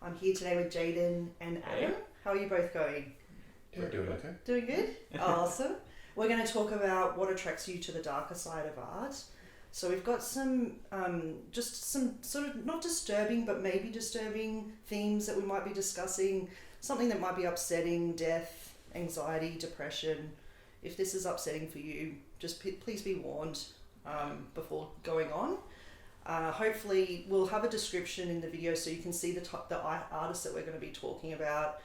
I'm here today with Jayden and Adam. How are you both going? We're doing okay. Doing good? Awesome. We're going to talk about what attracts you to the darker side of art. So we've got some, just some sort of not disturbing, but maybe disturbing themes that we might be discussing. Something that might be upsetting, death, anxiety, depression. If this is upsetting for you, just please be warned before going on. Hopefully we'll have a description in the video so you can see the artists that we're going to be talking about.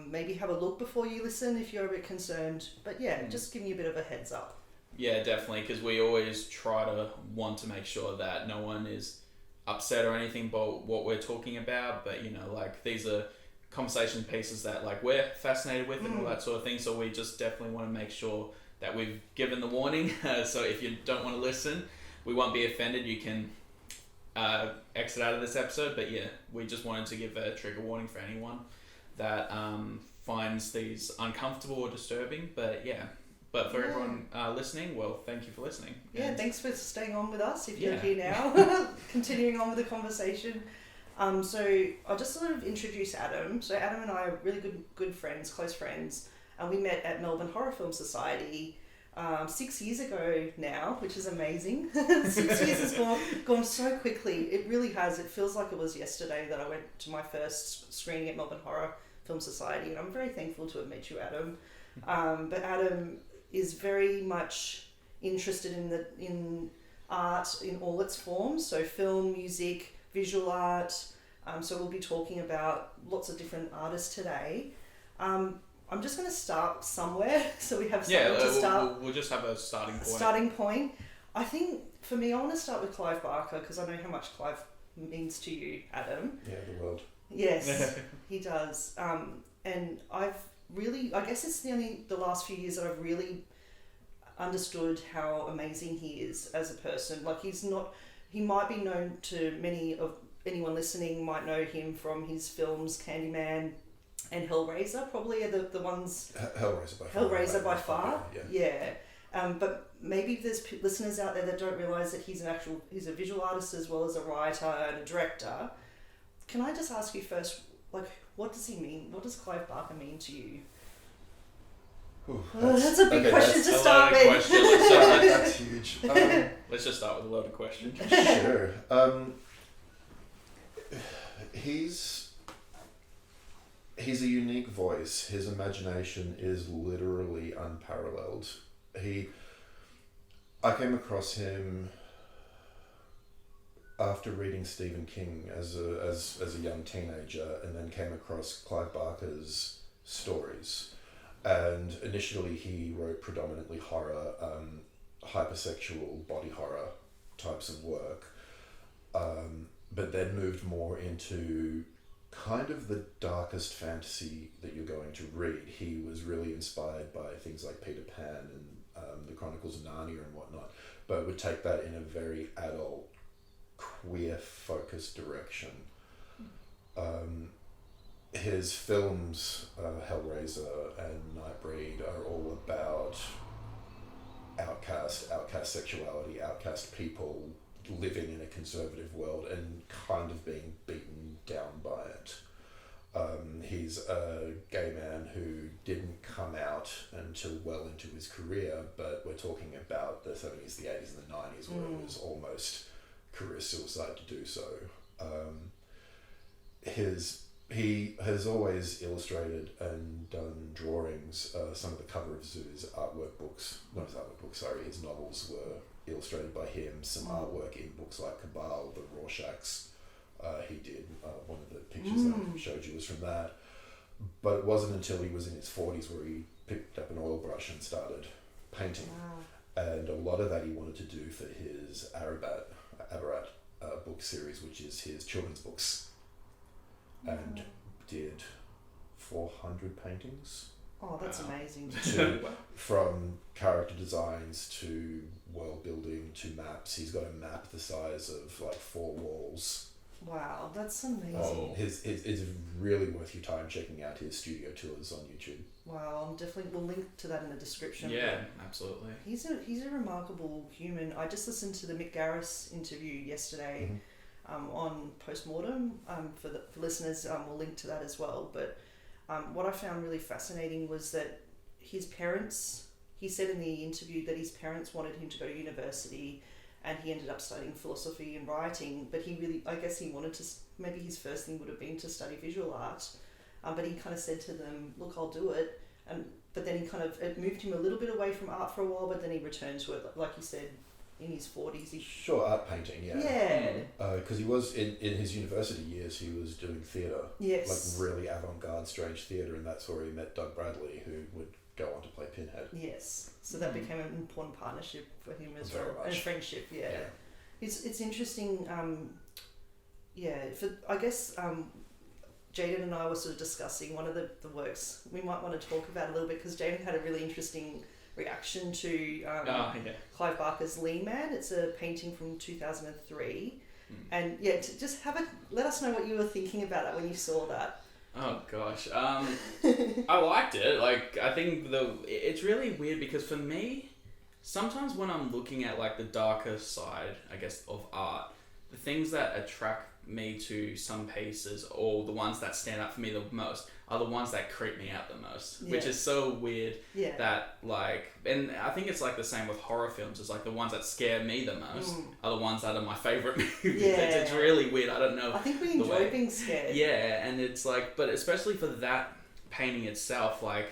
Maybe have a look before you listen if you're a bit concerned. But yeah, just giving you a bit of a heads up. Yeah, definitely, because we always try to want to make sure that no one is upset or anything about what we're talking about. But, you know, like, these are conversation pieces that, like, we're fascinated with and all that sort of thing. So we just definitely want to make sure that we've given the warning. So if you don't want to listen, we won't be offended. You can exit out of this episode. But yeah, we just wanted to give a trigger warning for anyone that finds these uncomfortable or disturbing. But yeah. But for everyone listening, well, thank you for listening. Yeah, thanks for staying on with us if you're here now. Continuing on with the conversation. So I'll just sort of introduce Adam. So Adam and I are really good friends, close friends. And we met at Melbourne Horror Film Society 6 years ago now, which is amazing. 6 years has gone so quickly. It really has. It feels like it was yesterday that I went to my first screening at Melbourne Horror Film Society. And I'm very thankful to have met you, Adam. But Adam is very much interested in art in all its forms, so film, music, visual art. So we'll be talking about lots of different artists today. I'm just going to start somewhere, so we have something to start. We'll just have a starting point. I think for me, I want to start with Clive Barker because I know how much Clive means to you, Adam. Yeah, the world. Yes, he does. And I guess it's the last few years that I've really understood how amazing he is as a person. Like, he might be known to anyone listening might know him from his films Candyman and Hellraiser, probably are the ones. Hellraiser by far. Yeah. But maybe there's listeners out there that don't realise that he's a visual artist as well as a writer and a director. Can I just ask you first, like, what does he mean? What does Clive Barker mean to you? Ooh, that's a big question to start with. That's huge. Let's just start with a loaded question. Sure. He's a unique voice. His imagination is literally unparalleled. I came across him after reading Stephen King as a young teenager, and then came across Clive Barker's stories. And initially he wrote predominantly horror, hypersexual body horror types of work, but then moved more into kind of the darkest fantasy that you're going to read. He was really inspired by things like Peter Pan and the Chronicles of Narnia and whatnot, but would take that in a very adult, queer-focused direction. His films, Hellraiser and Nightbreed, are all about outcast sexuality, outcast people living in a conservative world and kind of being beaten down by it. He's a gay man who didn't come out until well into his career, but we're talking about the 70s, the 80s and the 90s where it was almost career suicide to do so. He has always illustrated and done drawings. Some of the cover of Zoo's his novels were illustrated by him. Some artwork in books like Cabal, the Rorschachs, he did. One of the pictures that I showed you was from that. But it wasn't until he was in his 40s where he picked up an oil brush and started painting. Wow. And a lot of that he wanted to do for his Abarat book series, which is his children's books. And did 400 paintings. Oh, that's amazing. From character designs to world building to maps. He's got a map the size of like 4 walls. Wow, that's amazing. It's really worth your time checking out his studio tours on YouTube. Wow, we'll link to that in the description. Yeah, absolutely. He's a remarkable human. I just listened to the Mick Garris interview yesterday. on Postmortem. For listeners, we'll link to that as well. But what I found really fascinating was that his parents, he said in the interview that his parents wanted him to go to university, and he ended up studying philosophy and writing, but he really, I guess he wanted to, maybe his first thing would have been to study visual art, but he kind of said to them, look, I'll do it. But then it moved him a little bit away from art for a while, but then he returned to it, like you said, in his 40s. Sure, art painting, yeah. Yeah. Because he was, in his university years, he was doing theatre. Yes. Like really avant-garde, strange theatre, and that's where he met Doug Bradley, who would go on to play Pinhead. Yes. So that became an important partnership for him as Very well. much. And friendship, yeah. It's interesting, I guess Jayden and I were sort of discussing one of the works we might want to talk about a little bit, because Jayden had a really interesting reaction to Clive Barker's Leeman. It's a painting from 2003. And just let us know what you were thinking about it when you saw that. Oh gosh, I liked it. Like, I think it's really weird because for me, sometimes when I'm looking at like the darker side, I guess, of art, the things that attract me to some pieces, or the ones that stand out for me the most, are the ones that creep me out the most, which is so weird. That like, and I think it's like the same with horror films. It's like the ones that scare me the most are the ones that are my favorite movies. It's really weird. I don't know. I think we enjoy being scared. Yeah, and it's like, but especially for that painting itself, like,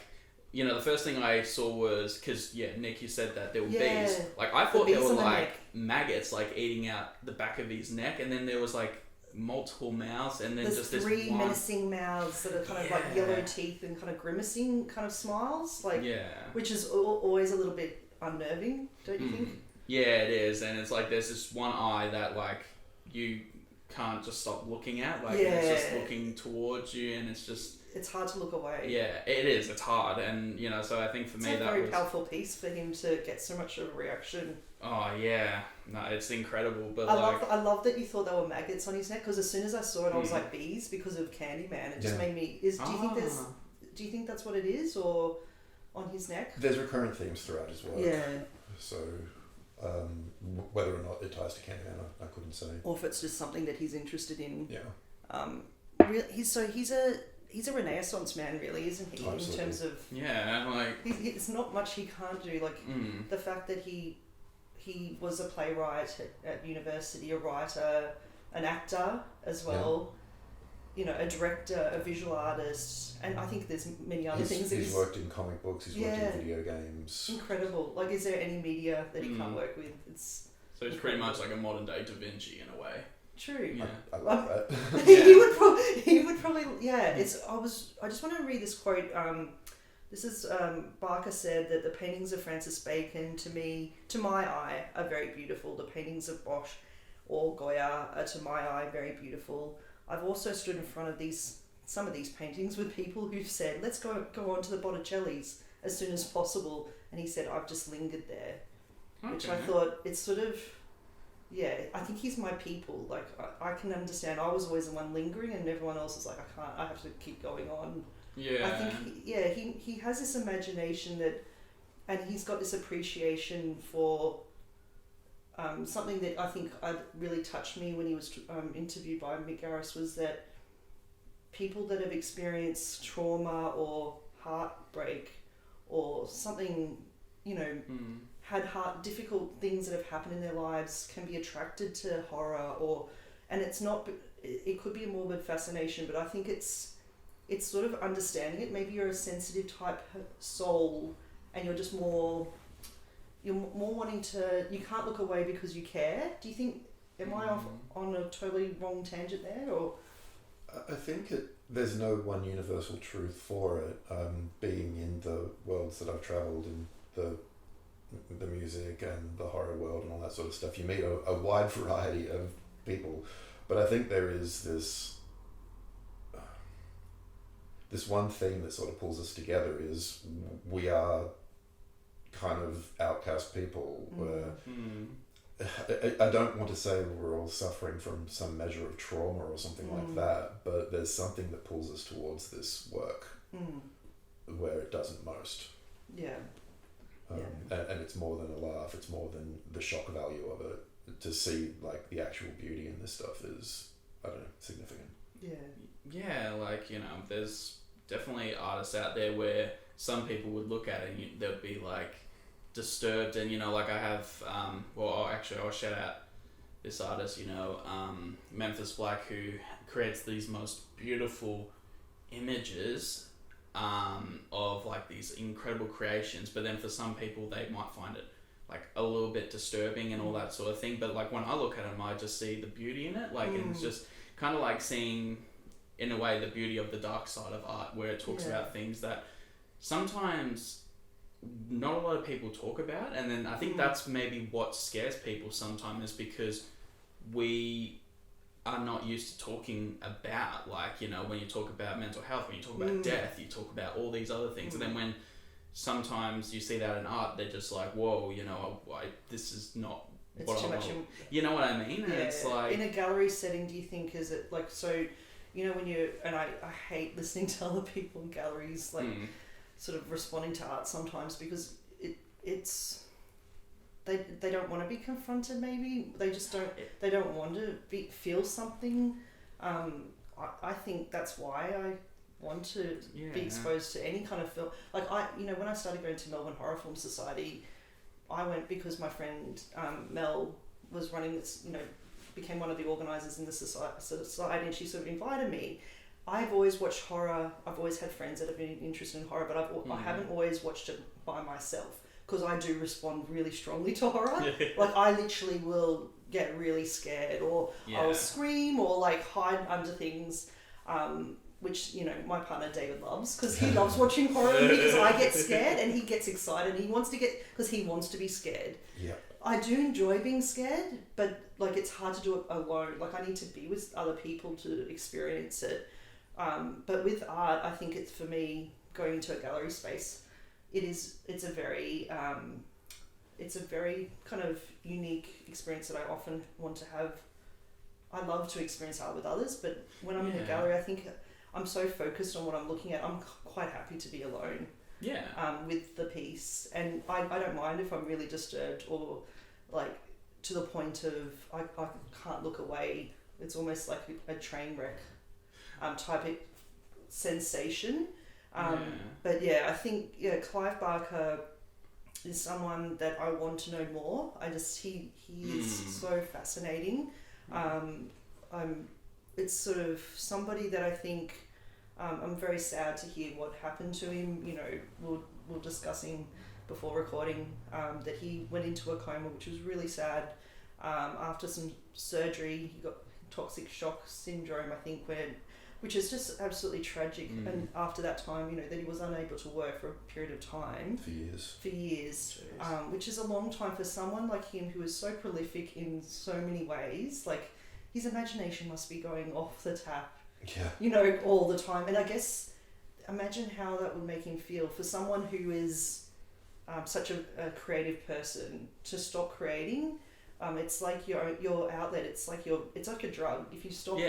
you know, the first thing I saw was, because Nick, you said that there were bees. Like, I thought there were like maggots like eating out the back of his neck, and then there was like multiple mouths, and then there's just this three one menacing mouths that are kind of like yellow teeth and kind of grimacing kind of smiles, like which is always a little bit unnerving, don't you think? Yeah, it is. And it's like there's this one eye that like you can't just stop looking at, like and it's just looking towards you, and it's hard to look away. Yeah, it is. It's hard, and you know, so I think for me that was a very powerful piece for him to get so much of a reaction. Oh yeah, no, it's incredible. But I love that you thought there were maggots on his neck, because as soon as I saw it, I was like, bees, because of Candyman. It just made me. Do you think that's what it is, or on his neck? There's recurrent themes throughout his work. Yeah. So whether or not it ties to Candyman, I couldn't say. Or if it's just something that he's interested in. Yeah. He's a Renaissance man, really, isn't he? Absolutely. In terms of it's not much he can't do. Like the fact that he was a playwright at university, a writer, an actor as well. You know, a director, a visual artist, and I think there's many other things. He's worked in comic books. He's worked in video games. Incredible. Like, is there any media that he can't work with? So he's pretty much like a modern day Da Vinci in a way. True. Yeah. I love that. He would probably. Yeah. I just want to read this quote. This is Barker said that the paintings of Francis Bacon, to my eye, are very beautiful. The paintings of Bosch or Goya are, to my eye, very beautiful. I've also stood in front of some of these paintings with people who've said, let's go on to the Botticellis as soon as possible. And he said, I've just lingered there. Okay. Which I thought, it's sort of, I think he's my people. Like, I can understand. I was always the one lingering, and everyone else is like, I have to keep going on. Yeah. I think, he has this imagination and he's got this appreciation for something that I think really touched me when he was interviewed by Mick Garris, was that people that have experienced trauma or heartbreak or something, you know, had difficult things that have happened in their lives can be attracted to horror, and it's not, it could be a morbid fascination, but I think it's sort of understanding it. Maybe you're a sensitive type soul and you're just more wanting to, you can't look away because you care. Do you think, am I off on a totally wrong tangent there, or? I think there's no one universal truth for it. Being in the worlds that I've travelled in, the music and the horror world and all that sort of stuff, you meet a wide variety of people. But I think there is this one theme that sort of pulls us together, is we are kind of outcast people where I don't want to say we're all suffering from some measure of trauma or something like that, but there's something that pulls us towards this work where it doesn't most. Yeah. And it's more than a laugh, it's more than the shock value of it. to see like the actual beauty in this stuff is, I don't know, significant. Yeah, like, you know, there's definitely artists out there where some people would look at it and they'd be like disturbed, and, you know, like I have, I'll shout out this artist, you know, Memphis Black, who creates these most beautiful images of like these incredible creations, but then for some people they might find it like a little bit disturbing and all that sort of thing, but like when I look at him I just see the beauty in it, like and it's just kind of like seeing in a way the beauty of the dark side of art, where it talks about things that sometimes not a lot of people talk about, and then I think that's maybe what scares people sometimes, is because we are not used to talking about, like, you know, when you talk about mental health, when you talk about death, you talk about all these other things, and then when sometimes you see that in art, they're just like, whoa, you know, this is not it's what too I much. You know what I mean? Yeah. And it's like, in a gallery setting, do you think, is it like, so, you know, when you, and I hate listening to other people in galleries, like, sort of responding to art sometimes, because it's they don't want to be confronted, maybe they just don't want to feel something. I think that's why I want to be exposed to any kind of film. Like, when I started going to Melbourne Horror Film Society, I went because my friend Mel was running this, you know, became one of the organisers in the society, and she sort of invited me. I've always watched horror. I've always had friends that have been interested in horror, but I haven't always watched it by myself, because I do respond really strongly to horror. Like, I literally will get really scared, or I'll scream, or like hide under things, which, you know, my partner David loves, because he loves watching horror with me, because I get scared and he gets excited, and he wants to be scared. Yeah. I do enjoy being scared, but like, it's hard to do it alone. Like, I need to be with other people to experience it. But with art, I think it's, for me, going into a gallery space, it's a very kind of unique experience that I often want to have. I love to experience art with others, but when I'm in a gallery, I think I'm so focused on what I'm looking at, I'm quite happy to be alone. With the piece, and I don't mind if I'm really disturbed, or like to the point of I can't look away. It's almost like a train wreck type of sensation. But yeah, I think Clive Barker is someone that I want to know more. He is so fascinating. It's sort of somebody that I think I'm very sad to hear what happened to him. You know, we're discussing before recording that he went into a coma, which was really sad. After some surgery, he got toxic shock syndrome, I think, which is just absolutely tragic. And after that time, you know, that he was unable to work for a period of time. For years. Which is a long time for someone like him, who is so prolific in so many ways. Like, his imagination must be going off the tap. Yeah. You know, all the time. And I guess, imagine how that would make him feel, for someone who is such a creative person, to stop creating. It's like your outlet. It's like a drug. If you stop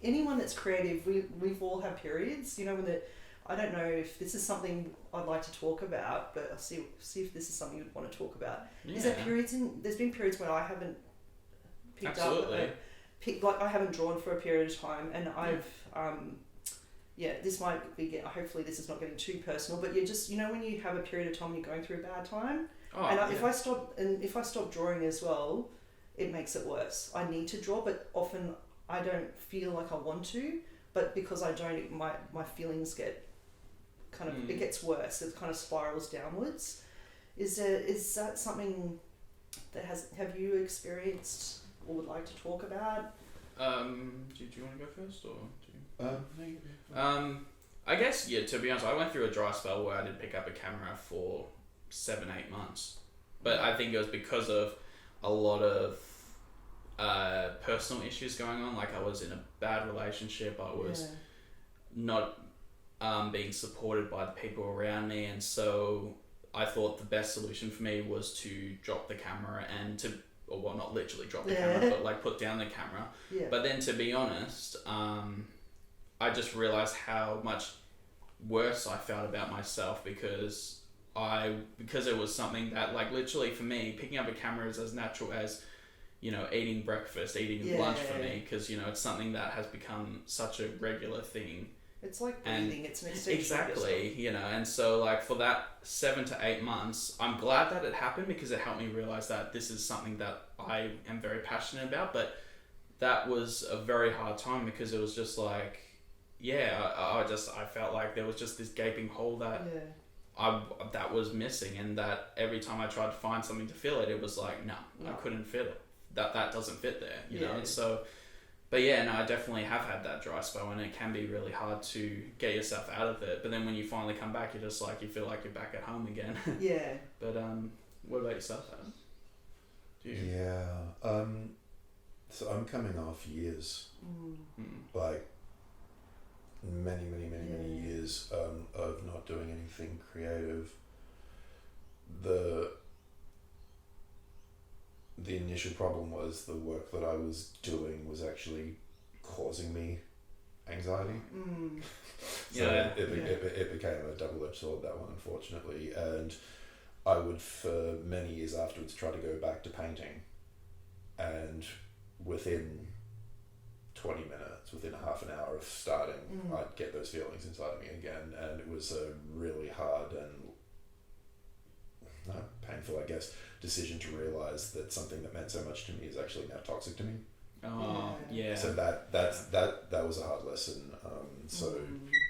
anyone that's creative, we've all had periods, you know, when I don't know if this is something I'd like to talk about, but I'll see if this is something you'd want to talk about. Is there there's been periods where I haven't picked up, like I haven't drawn for a period of time, and I've this might be, hopefully this is not getting too personal, but you're just, you know, when you have a period of time you're going through a bad time, if I stop drawing as well, it makes it worse. I need to draw, but often I don't feel like I want to, but because I don't, my feelings get kind of, it gets worse. It kind of spirals downwards. Is that something that have you experienced or would like to talk about? Do you want to go first, or do you? I guess, to be honest, I went through a dry spell where I didn't pick up a camera for 7-8 months, but I think it was because of a lot of personal issues going on. Like, I was in a bad relationship, I was not being supported by the people around me, and so I thought the best solution for me was to drop the camera and not literally drop the camera, but like put down the camera. But then, to be honest, I just realized how much worse I felt about myself, because because it was something that, like, literally for me, picking up a camera is as natural as, you know, eating breakfast, eating lunch for me, because, you know, it's something that has become such a regular thing. It's like breathing, it's an extension. Exactly, you know, and so, like, for that 7 to 8 months, I'm glad that it happened because it helped me realize that this is something that I am very passionate about, but that was a very hard time because it was just like, I felt like there was just this gaping hole that that was missing, and that every time I tried to find something to fill it, it was like, no. I couldn't fit it. That doesn't fit there, you know, and so... But yeah, no, I definitely have had that dry spell, and it can be really hard to get yourself out of it. But then when you finally come back, you're just like, you feel like you're back at home again. Yeah. But what about yourself, Adam? So I'm coming off years, like many years of not doing anything creative. The initial problem was the work that I was doing was actually causing me anxiety. It became a double-edged sword, that one, unfortunately. And I would, for many years afterwards, try to go back to painting. And within 20 minutes, within half an hour of starting, I'd get those feelings inside of me again. And it was a really hard and painful, I guess, decision to realise that something that meant so much to me is actually now toxic to me. So that was a hard lesson. So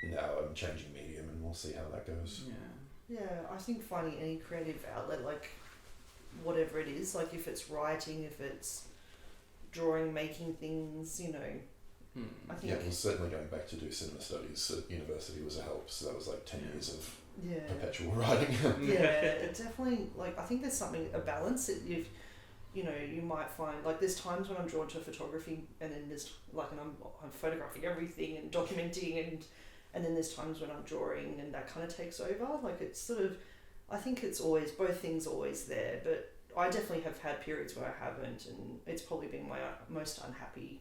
now I'm changing medium, and we'll see how that goes. I think finding any creative outlet, like whatever it is, like if it's writing, if it's drawing, making things, you know, I think... well, certainly going back to do cinema studies at university was a help, so that was like 10 years of perpetual writing. It definitely, like, I think there's something, a balance that you know, you might find, like, there's times when I'm drawn to photography, and then there's, like, and I'm photographing everything and documenting, and then there's times when I'm drawing, and that kind of takes over. Like, it's sort of, I think it's always, both things are always there, but I definitely have had periods where I haven't, and it's probably been my most unhappy.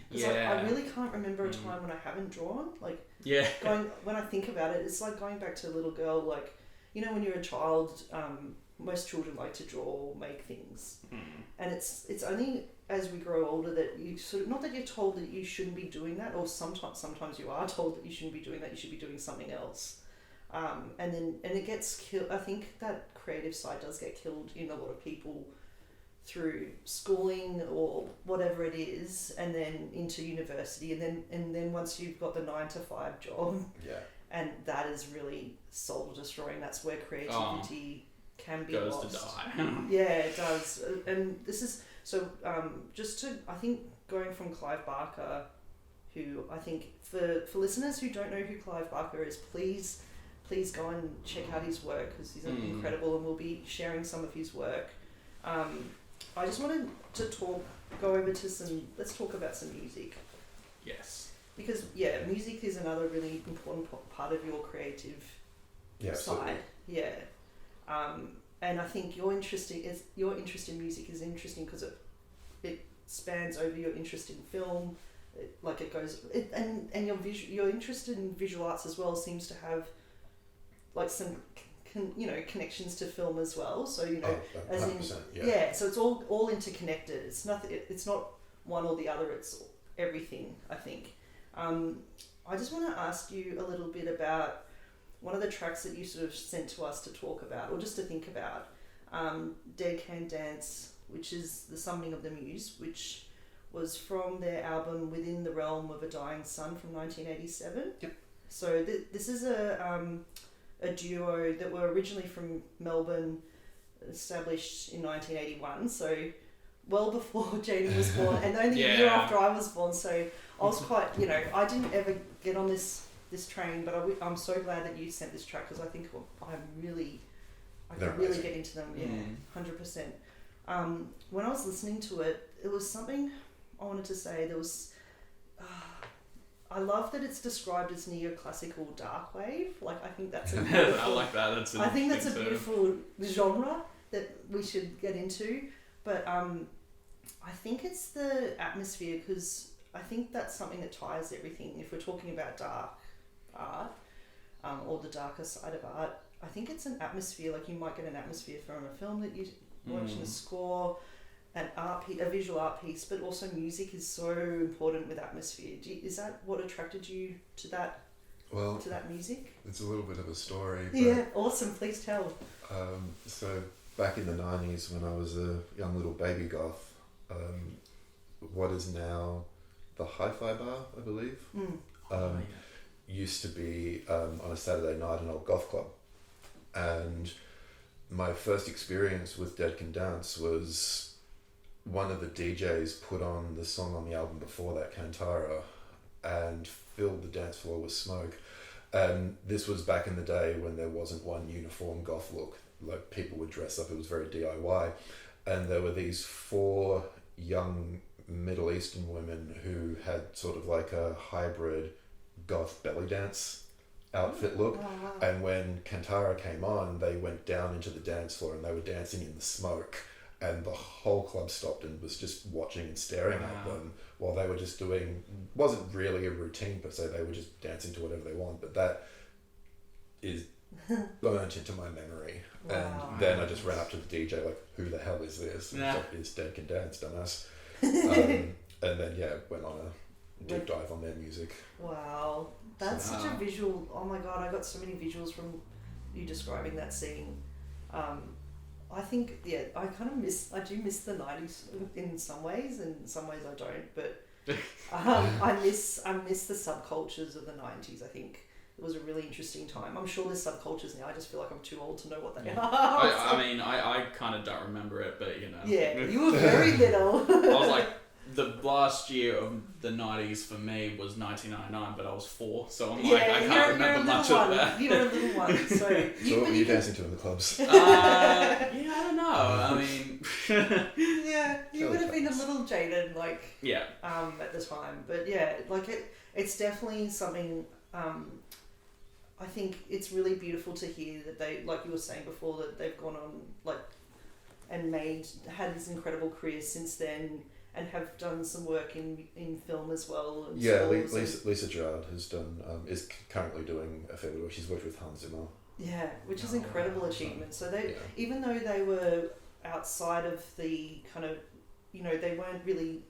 Because I really can't remember a time when I haven't drawn. Like, when I think about it, it's like going back to a little girl. Like, you know, when you're a child, most children like to draw or make things, and it's only as we grow older that you sort of, not that you're told that you shouldn't be doing that, or sometimes you are told that you shouldn't be doing that. You should be doing something else, and it gets killed. I think that creative side does get killed in a lot of people through schooling or whatever it is, and then into university, and then once you've got the 9-to-5 job, and that is really soul destroying. That's where creativity can be goes lost. To die. It does. And this is so. I think going from Clive Barker, who I think for listeners who don't know who Clive Barker is, please go and check out his work, because he's incredible, and we'll be sharing some of his work. I just wanted to let's talk about some music. Yes. Because, music is another really important part of your creative side. And I think your interest in music is interesting because it spans over your interest in film. And your interest in visual arts as well seems to have like some connections to film as well. So, you know, as in, so it's all interconnected. It's nothing. It's not one or the other. It's everything, I think. I just want to ask you a little bit about one of the tracks that you sort of sent to us to talk about, or just to think about. Dead Can Dance, which is the summoning of the Muse, which was from their album Within the Realm of a Dying Sun from 1987. Yep. So this is a duo that were originally from Melbourne, established in 1981, so well before Jayden was born, and only a year after I was born, so I was quite, I didn't ever get on this train, but I'm so glad that you sent this track, because I think I can really get into them, 100%. When I was listening to it, it was something I wanted to say. There was... I love that it's described as neoclassical dark wave. Like, I think that's a beautiful... I like that. I think that's a beautiful genre that we should get into. But I think it's the atmosphere, because I think that's something that ties everything. If we're talking about dark art, or the darker side of art, I think it's an atmosphere. Like you might get an atmosphere from a film that you watching a score, an a visual art piece, but also music is so important with atmosphere. Is that what attracted you to that? Well, to that music? It's a little bit of a story. But, yeah, awesome. Please tell. So back in the 90s when I was a young little baby goth, what is now the Hi-Fi Bar, I believe, used to be on a Saturday night an old goth club. And my first experience with Dead Can Dance was one of the DJs put on the song on the album before that, Kantara, and filled the dance floor with smoke. And this was back in the day when there wasn't one uniform goth look. Like people would dress up, it was very DIY. And there were these 4 young Middle Eastern women who had sort of like a hybrid goth belly dance outfit look. And when Kantara came on, they went down into the dance floor and they were dancing in the smoke. And the whole club stopped and was just watching and staring at them while they were just doing, wasn't really a routine per se, they were just dancing to whatever they want, but that is burnt into my memory. And then I just ran up to the DJ like, who the hell is this? And it's like, it's Dead Can Dance, dumbass. And then went on a deep dive on their music. Wow, that's such a visual. Oh my god, I got so many visuals from you describing that scene. I think, I do miss the 90s in some ways, and in some ways I don't, but I miss the subcultures of the 90s. I think it was a really interesting time. I'm sure there's subcultures now, I just feel like I'm too old to know what they are. I mean, I kind of don't remember it, but you know. Yeah, you were very little. I was like, the last year of the 90s for me was 1999, but I was 4, so I'm like, I can't remember much of that. You were a little one, so... So what were you dancing to in the clubs? I don't know. I mean... yeah, you would have been a little Jayden, like... Yeah. At the time. But yeah, like it's definitely something... I think it's really beautiful to hear that they, like you were saying before, that they've gone on, like, and had this incredible career since then, and have done some work in film as well. And Lisa Gerrard has done is currently doing a fair bit. She's worked with Hans Zimmer. Yeah, which is incredible achievement. So they, even though they were outside of the kind of, they weren't really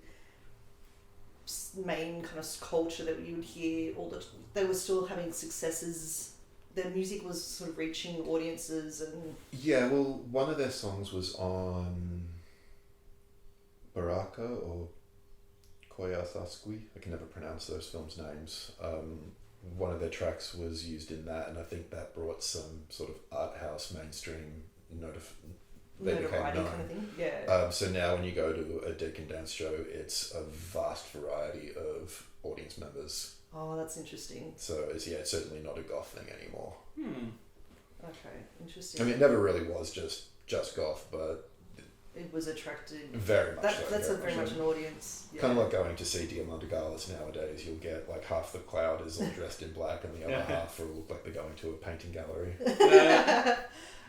main kind of culture that you would hear all the. They were still having successes. Their music was sort of reaching audiences and. Yeah, well, one of their songs was on Baraka or Koyasasqui. I can never pronounce those films' names. One of their tracks was used in that, and I think that brought some sort of art house mainstream they became known. Kind of thing. Yeah. So now when you go to a Dead Can Dance show, it's a vast variety of audience members. Oh, that's interesting. So it's certainly not a goth thing anymore. Okay, interesting. I mean, it never really was just goth, but it was attracting very much. That's very much an audience. Yeah. Kind of like going to see Diamante Galas nowadays. You'll get like half the crowd is all dressed in black, and the other half will look like they're going to a painting gallery.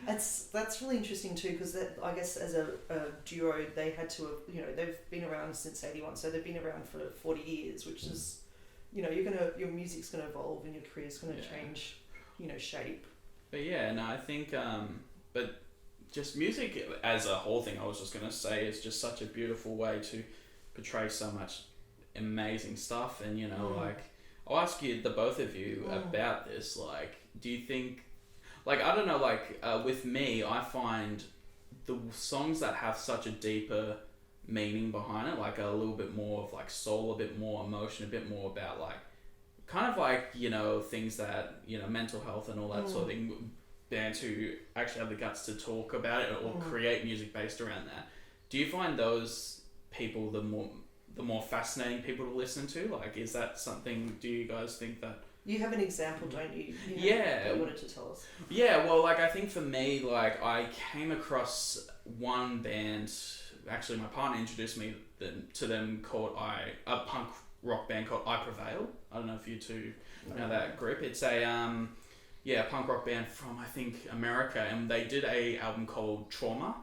That's really interesting too, because I guess as a duo they had to have, they've been around since 81, so they've been around for 40 years, which is, your music's gonna evolve and your career's gonna change, shape. But I think but just music as a whole thing, I was just gonna say, is just such a beautiful way to portray so much amazing stuff, and like I'll ask you, the both of you, about this. Like, do you think, like, I don't know, like with me, I find the songs that have such a deeper meaning behind it, like a little bit more of like soul, a bit more emotion, a bit more about like kind of like things that mental health and all that sort of thing. Bands who actually have the guts to talk about it or create music based around that. Do you find those people the more fascinating people to listen to? Like, is that something? Do you guys think that? You have an example, don't you? That you wanted to tell us. Yeah, well, like I think for me, like I came across one band. Actually, my partner introduced me to them, called a punk rock band called I Prevail. I don't know if you two know that group. It's a punk rock band from, I think, America, and they did a album called Trauma,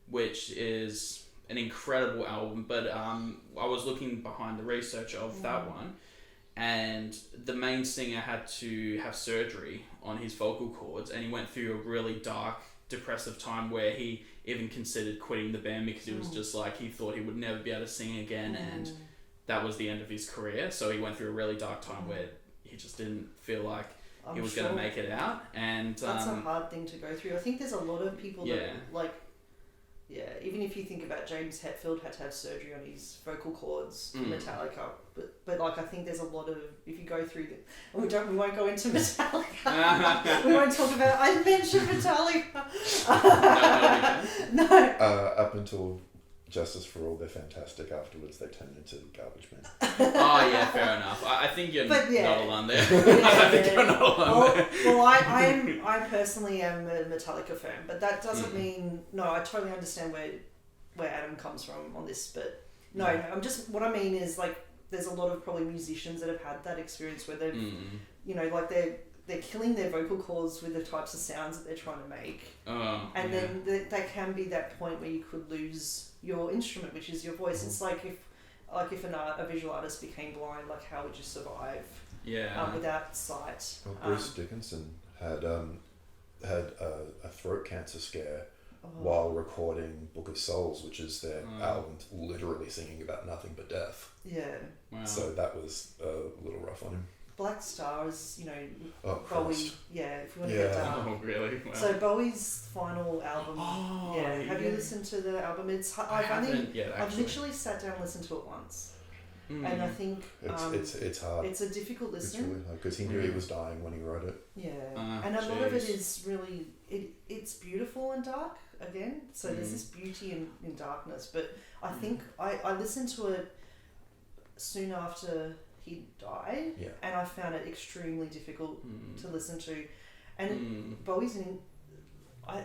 which is an incredible album. But I was looking behind the research of that one, and the main singer had to have surgery on his vocal cords, and he went through a really dark, depressive time where he even considered quitting the band because he was just like, he thought he would never be able to sing again, and that was the end of his career. So he went through a really dark time where he just didn't feel like he was going to make it out. And that's a hard thing to go through. I think there's a lot of people that like, even if you think about James Hetfield had to have surgery on his vocal cords for Metallica, but like I think there's a lot of, if you go through we won't go into Metallica. We won't talk about. I mentioned Metallica. No. Up until Justice for All, they're fantastic. Afterwards, they turn into garbage men. Oh yeah, fair enough. I think you're not alone there. Yeah. I think you're not alone there. Well, I personally am a Metallica fan, but that doesn't mean I totally understand where Adam comes from on this, but no, I'm just, what I mean is like there's a lot of probably musicians that have had that experience where they've like they're killing their vocal cords with the types of sounds that they're trying to make, and then there can be that point where you could lose your instrument, which is your voice. It's like if a visual artist became blind, like how would you survive without sight? Well, Bruce Dickinson had a throat cancer scare while recording Book of Souls, which is their album, literally singing about nothing but death. Yeah. Wow. So that was a little rough on him. Black Stars, Bowie. Christ. Yeah, if you want to get dark. Oh, really? Wow. So Bowie's final album. Have you listened to the album? I've literally sat down and listened to it once, and I think it's hard. It's a difficult listen. It's really hard because he knew he was dying when he wrote it. Yeah, and a lot of it is really it's beautiful and dark again. So there's this beauty in darkness. But I think I listened to it soon after he died, and I found it extremely difficult to listen to. And Bowie's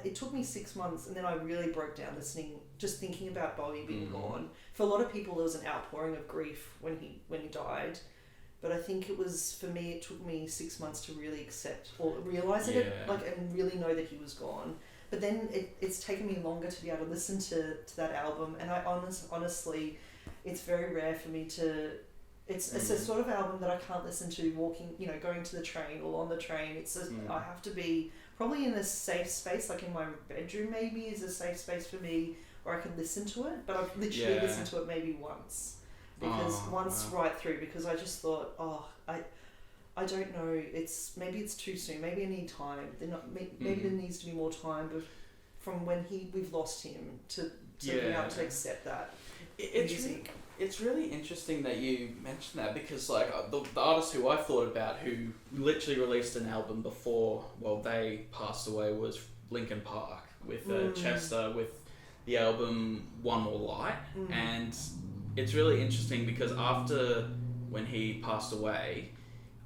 it took me 6 months, and then I really broke down listening, just thinking about Bowie being gone. For a lot of people, there was an outpouring of grief when he died, but I think it took me 6 months to really accept or realize it, and really know that he was gone. But then it's taken me longer to be able to listen to that album, and I honestly, it's very rare for me to. It's a sort of album that I can't listen to walking, going to the train or on the train. I have to be probably in a safe space, like in my bedroom maybe is a safe space for me where I can listen to it. But I've literally listened to it maybe once, right through, because I just thought, I don't know. Maybe it's too soon. Maybe I need time. Maybe there needs to be more time, but from when we've lost him to be able to accept that. It's really interesting that you mentioned that, because like the artist who I thought about who literally released an album before they passed away was Linkin Park with Chet Zar with the album One More Light, and it's really interesting because after when he passed away,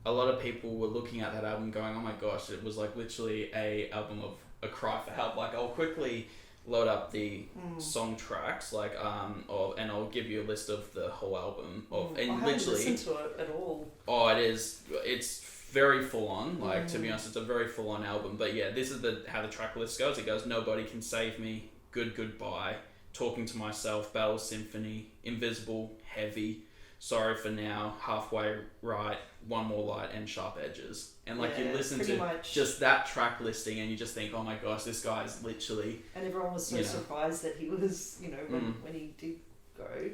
a lot of people were looking at that album going, oh my gosh, it was like literally a album of a cry for help. Like I'll quickly load up the song tracks, and I'll give you a list of the whole album. I haven't listened to it at all. Oh, it's very full on. Like to be honest, it's a very full on album. But yeah, this is how the track list goes. It goes: Nobody Can Save Me, Good Goodbye, Talking to Myself, Battle Symphony, Invisible, Heavy, Sorry for Now, Halfway Right, One More Light, and Sharp Edges. And you listen to just that track listing and you just think, oh my gosh, this guy is literally... And everyone was so surprised that he was, when he did go.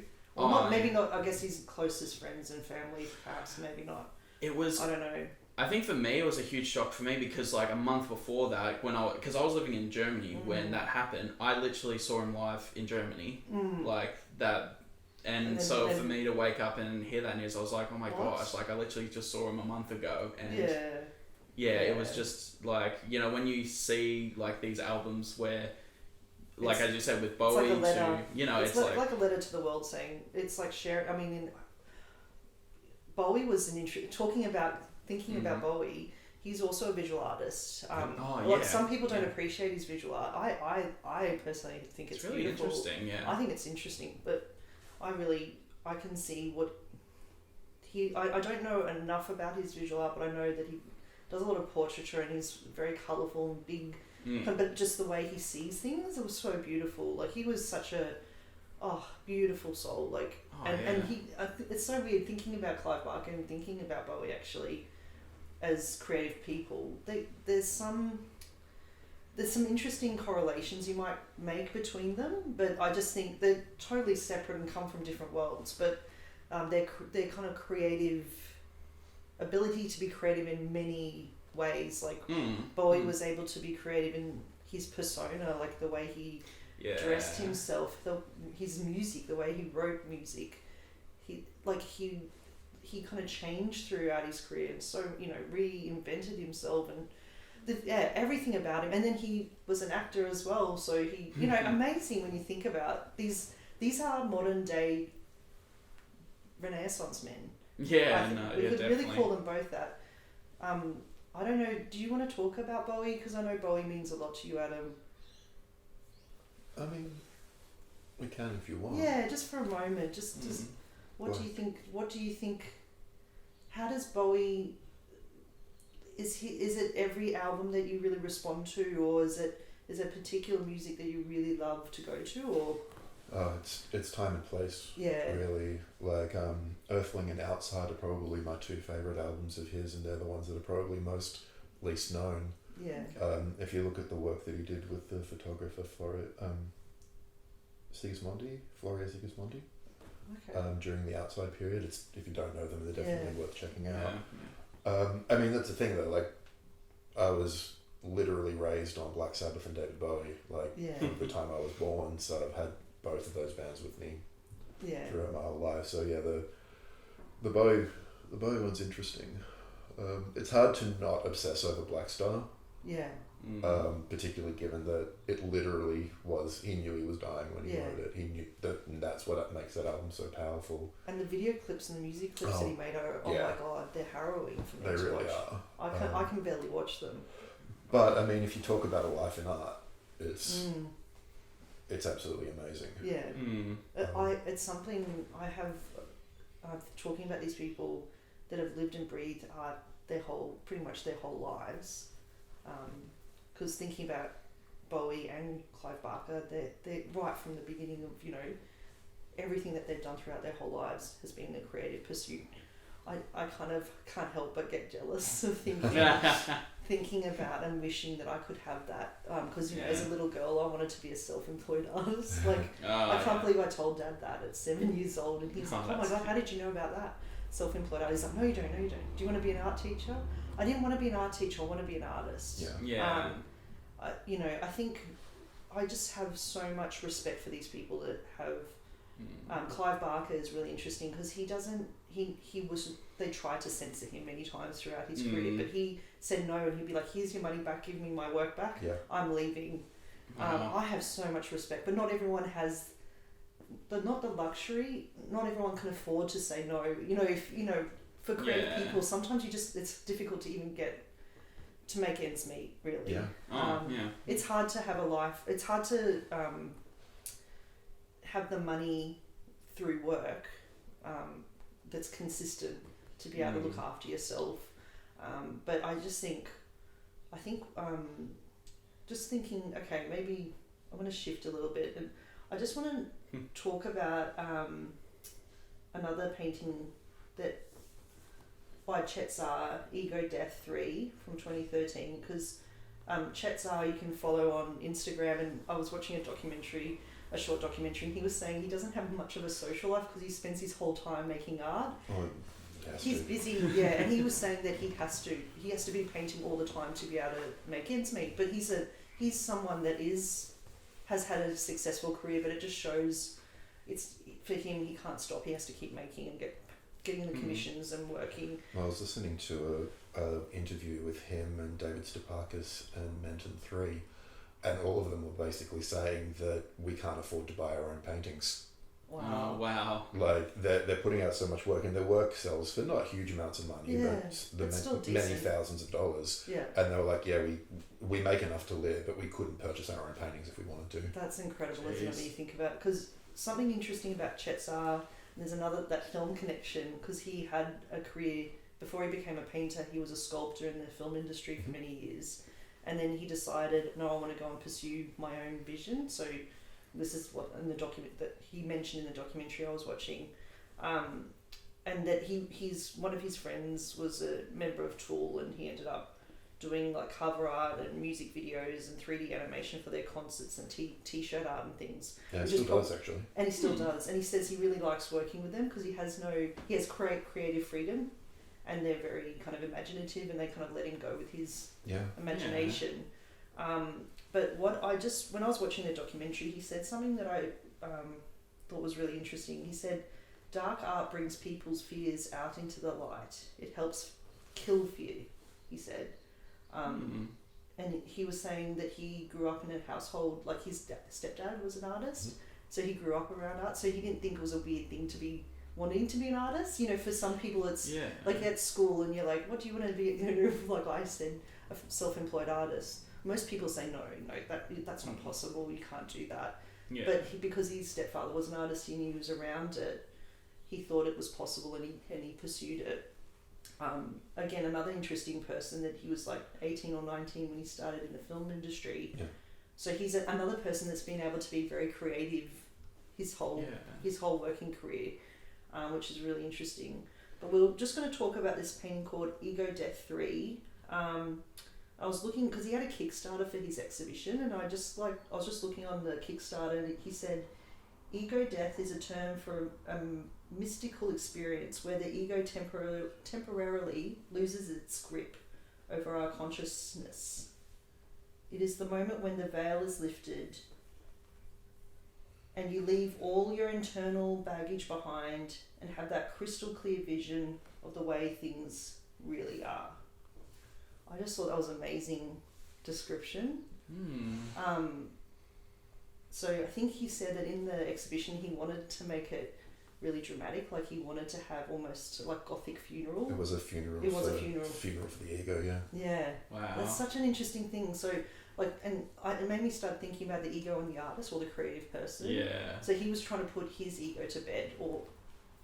Maybe not, I guess his closest friends and family, perhaps, maybe not. It was... I don't know. I think for me, it was a huge shock for me because a month before that, because I was living in Germany when that happened, I literally saw him live in Germany. And so for me to wake up and hear that news, I was like, oh my gosh, I literally just saw him a month ago. And it was just when you see these albums where, as you said, with Bowie, it's like a letter. It's like a letter to the world saying, it's like sharing, Bowie was thinking about Bowie, he's also a visual artist. Some people don't appreciate his visual art. I personally think it's really beautiful. Interesting, yeah. I think it's interesting, but I can see what I don't know enough about his visual art, but I know that he does a lot of portraiture and he's very colourful and big, but just the way he sees things, it was so beautiful. He was such a beautiful soul. Like, and he, it's so weird thinking about Clive Barker and thinking about Bowie actually as creative people. There's some interesting correlations you might make between them, but I just think they're totally separate and come from different worlds. But their kind of creative ability to be creative in many ways, like Bowie was able to be creative in his persona, like the way he dressed himself, his music, the way he wrote music. He kind of changed throughout his career, and so reinvented himself and everything about him. And then he was an actor as well, so he amazing when you think about these are modern day Renaissance men. We could definitely. really call them both that. I don't know, do you want to talk about Bowie? Because I know Bowie means a lot to you, Adam. I mean, we can if you want. Yeah, just for a moment. Just what do you think? How does Bowie? Is it every album that you really respond to, or is it particular music that you really love to go to, or? It's time and place. Yeah. Really, like Earthling and Outside are probably my two favorite albums of his, and they're the ones that are probably most least known. Yeah. If you look at the work that he did with the photographer for it, Floria Sigismondi. Okay. During the Outside period, if you don't know them, they're definitely worth checking out. Yeah. I mean, that's the thing though. Like, I was literally raised on Black Sabbath and David Bowie. Like from the time I was born, so I've had both of those bands with me throughout my whole life. So yeah, the Bowie one's interesting. It's hard to not obsess over Black Star. Yeah. Particularly given that it literally was, he knew he was dying when he wrote it. He knew that, and that's what makes that album so powerful. And the video clips and the music clips that he made are, my god, they're harrowing for me they to really watch. are. I can barely watch them. But I mean, if you talk about a life in art, it's absolutely amazing. Yeah. It's something I'm talking about these people that have lived and breathed art pretty much their whole lives. Because thinking about Bowie and Clive Barker, they're right from the beginning of, everything that they've done throughout their whole lives has been a creative pursuit. I kind of can't help but get jealous of thinking about and wishing that I could have that. Because, as a little girl, I wanted to be a self-employed artist. Like, I can't believe I told Dad that at 7 years old. And he's like, oh my God, how did you know about that? Self-employed artist. He's like, no, you don't. Do you want to be an art teacher? I didn't want to be an art teacher. I want to be an artist. I think I just have so much respect for these people that have. Clive Barker is really interesting because they tried to censor him many times throughout his career, but he said no, and he'd be like, here's your money back, give me my work back, I'm leaving. I have so much respect, but not everyone has not the luxury, not everyone can afford to say no. For creative people, sometimes it's difficult to even get to make ends meet, really. It's hard to have a life, it's hard to have the money through work that's consistent to be able to look after yourself. But I think just thinking, okay, maybe I want to shift a little bit, and I just want to talk about another painting that by Chet Zar, Ego Death 3 from 2013, because Chet Zar you can follow on Instagram, and I was watching a short documentary, and he was saying he doesn't have much of a social life because he spends his whole time making art. He's busy, and he was saying that he has to be painting all the time to be able to make ends meet. But he's someone that has had a successful career, but it just shows it's for him. He can't stop. He has to keep making and getting the commissions and working. I was listening to a interview with him and David Stepakis and Menton 3, and all of them were basically saying that we can't afford to buy our own paintings. Wow. Oh, wow. Like, they're putting out so much work, and their work sells for not huge amounts of money, but many thousands of dollars. Yeah. And they were like, we make enough to live, but we couldn't purchase our own paintings if we wanted to. That's incredible, isn't it, when you think about it? Because something interesting about Chet Zar, there's that film connection, because he had a career, before he became a painter, he was a sculptor in the film industry for many years. And then he decided, no, I want to go and pursue my own vision. So this is what in the document that he mentioned in the documentary I was watching, and that he's one of his friends was a member of Tool, and he ended up doing like cover art and music videos and 3D animation for their concerts and t-shirt art and things. Yeah, he still does actually. And he still does, and he says he really likes working with them because he has creative freedom, and they're very kind of imaginative, and they kind of let him go with his imagination. But when I was watching the documentary, he said something that I thought was really interesting. He said, "Dark art brings people's fears out into the light. It helps kill fear," he said. And he was saying that he grew up in a household, like his stepdad was an artist, so he grew up around art, so he didn't think it was a weird thing to be wanting to be an artist. You know, for some people it's like at school and you're like, what do you want to be? You know, like I said, a self-employed artist. Most people say no, that's not possible, you can't do that. Yeah. But because his stepfather was an artist and he was around it, he thought it was possible, and he pursued it. Again, another interesting person, that he was like 18 or 19 when he started in the film industry. Yeah. So he's another person that's been able to be very creative his whole working career, which is really interesting. But we're just going to talk about this painting called Ego Death 3. I was looking because he had a Kickstarter for his exhibition, and I was just looking on the Kickstarter, and he said, "Ego death is a term for a mystical experience where the ego temporarily loses its grip over our consciousness. It is the moment when the veil is lifted and you leave all your internal baggage behind and have that crystal clear vision of the way things really are." I just thought that was an amazing description. So I think he said that in the exhibition he wanted to make it really dramatic, like he wanted to have almost like gothic funeral. It was a funeral. It was a funeral for the ego, yeah. Yeah. Wow. That's such an interesting thing. So it made me start thinking about the ego and the artist, or the creative person. Yeah. So he was trying to put his ego to bed, or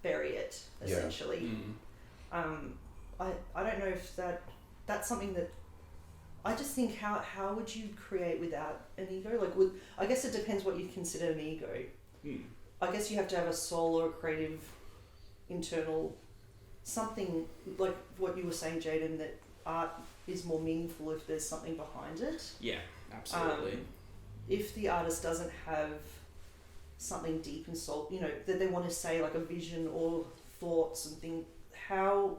bury it, essentially. Yeah. I don't know if that's something that I just think, how would you create without an ego? I guess it depends what you consider an ego. I guess you have to have a soul or a creative internal something, like what you were saying, Jayden, that art is more meaningful if there's something behind it. Yeah, absolutely. If the artist doesn't have something deep and soul, that they want to say, like a vision or thoughts and things, how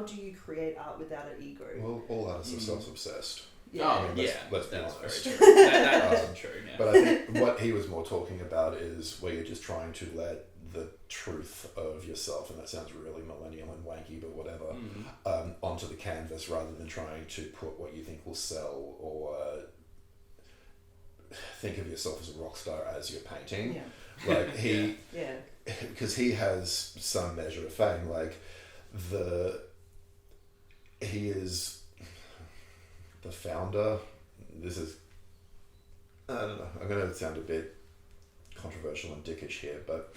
do you create art without an ego? Well, all artists are self-obsessed. Yeah. Let's be honest. Very true. That isn't true. Yeah. But I think what he was more talking about is where you're just trying to let the truth of yourself, and that sounds really millennial and wanky, but whatever, onto the canvas, rather than trying to put what you think will sell, or think of yourself as a rock star as you're painting. Yeah. Like because he has some measure of fame. Like he is the founder. This is, I don't know, I'm going to sound a bit controversial and dickish here, but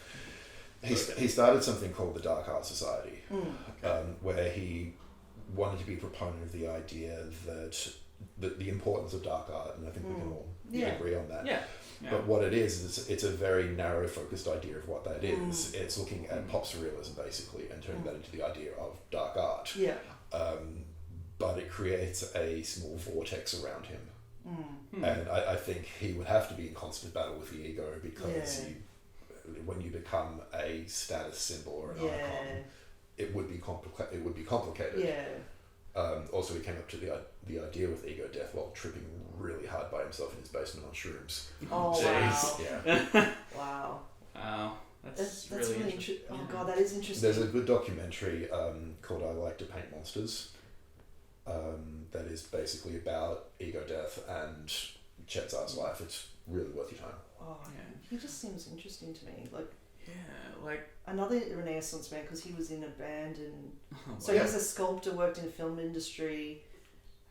he started something called the Dark Art Society, where he wanted to be a proponent of the idea that the importance of dark art, and I think we can all agree on that. Yeah. But what it is it's a very narrow focused idea of what that is. It's looking at pop surrealism basically and turning that into the idea of dark art. Yeah. But it creates a small vortex around him. And I think he would have to be in constant battle with the ego, because when you become a status symbol or an icon, it would be complicated. Yeah. Also, he came up to the idea with ego death while tripping really hard by himself in his basement on shrooms. Oh, jeez. Wow. Yeah. Wow. That's really interesting. Oh God, that is interesting. There's a good documentary called "I Like to Paint Monsters." That is basically about ego death and Chet Zar's life. It's really worth your time. Oh, he just seems interesting to me. Like another Renaissance man, because he was in a band, and he's a sculptor, worked in the film industry.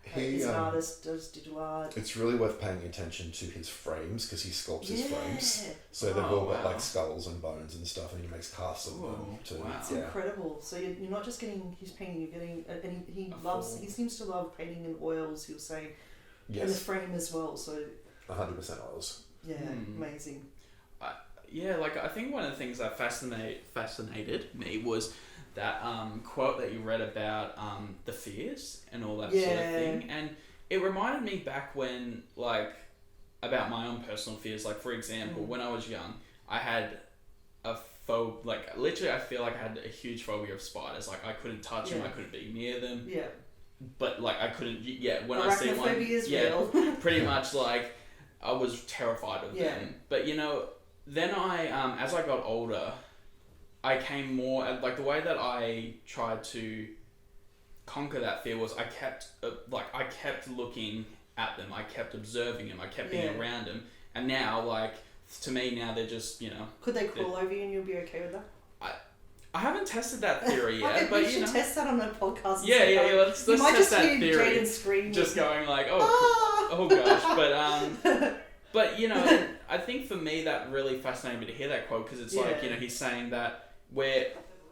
He's an artist, does digital art. It's really worth paying attention to his frames, because he sculpts his frames. So they've all got like skulls and bones and stuff, and he makes casts of them. It's incredible. So you're not just getting his painting, you're getting, and he seems to love painting in oils, he was saying, and the frame as well. So 100% oils. Yeah, amazing. yeah, like I think one of the things that fascinated me was that quote that you read about the fears and all that sort of thing, and it reminded me back when, like, about my own personal fears. Like, for example, when I was young, I had a like, literally I feel like I had a huge phobia of spiders. Like, I couldn't touch them, I couldn't be near them. Yeah. But, like, I couldn't, when I see one, real. pretty much, like, I was terrified of them. But, you know, then I, as I got older, I came more, like, the way that I tried to conquer that fear was I kept looking at them, I kept observing them, I kept being around them, and now, like, to me now they're just, you know... Could they crawl over you and you'll be okay with that? I haven't tested that theory yet, okay, but we should test that on the podcast. Let's test that theory. Jayden scream. Just going like, oh gosh, but you know, I think for me that really fascinated me to hear that quote, because it's like, you know, he's saying that we're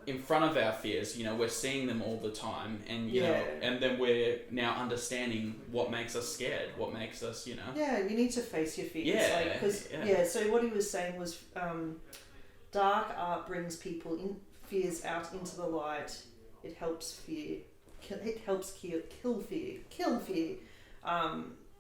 in front of our fears, you know, we're seeing them all the time, and you know, and then we're now understanding what makes us scared, what makes us, you know. Yeah, you need to face your fears. So what he was saying was, dark art brings fears out into the light. It helps fear. It helps kill fear.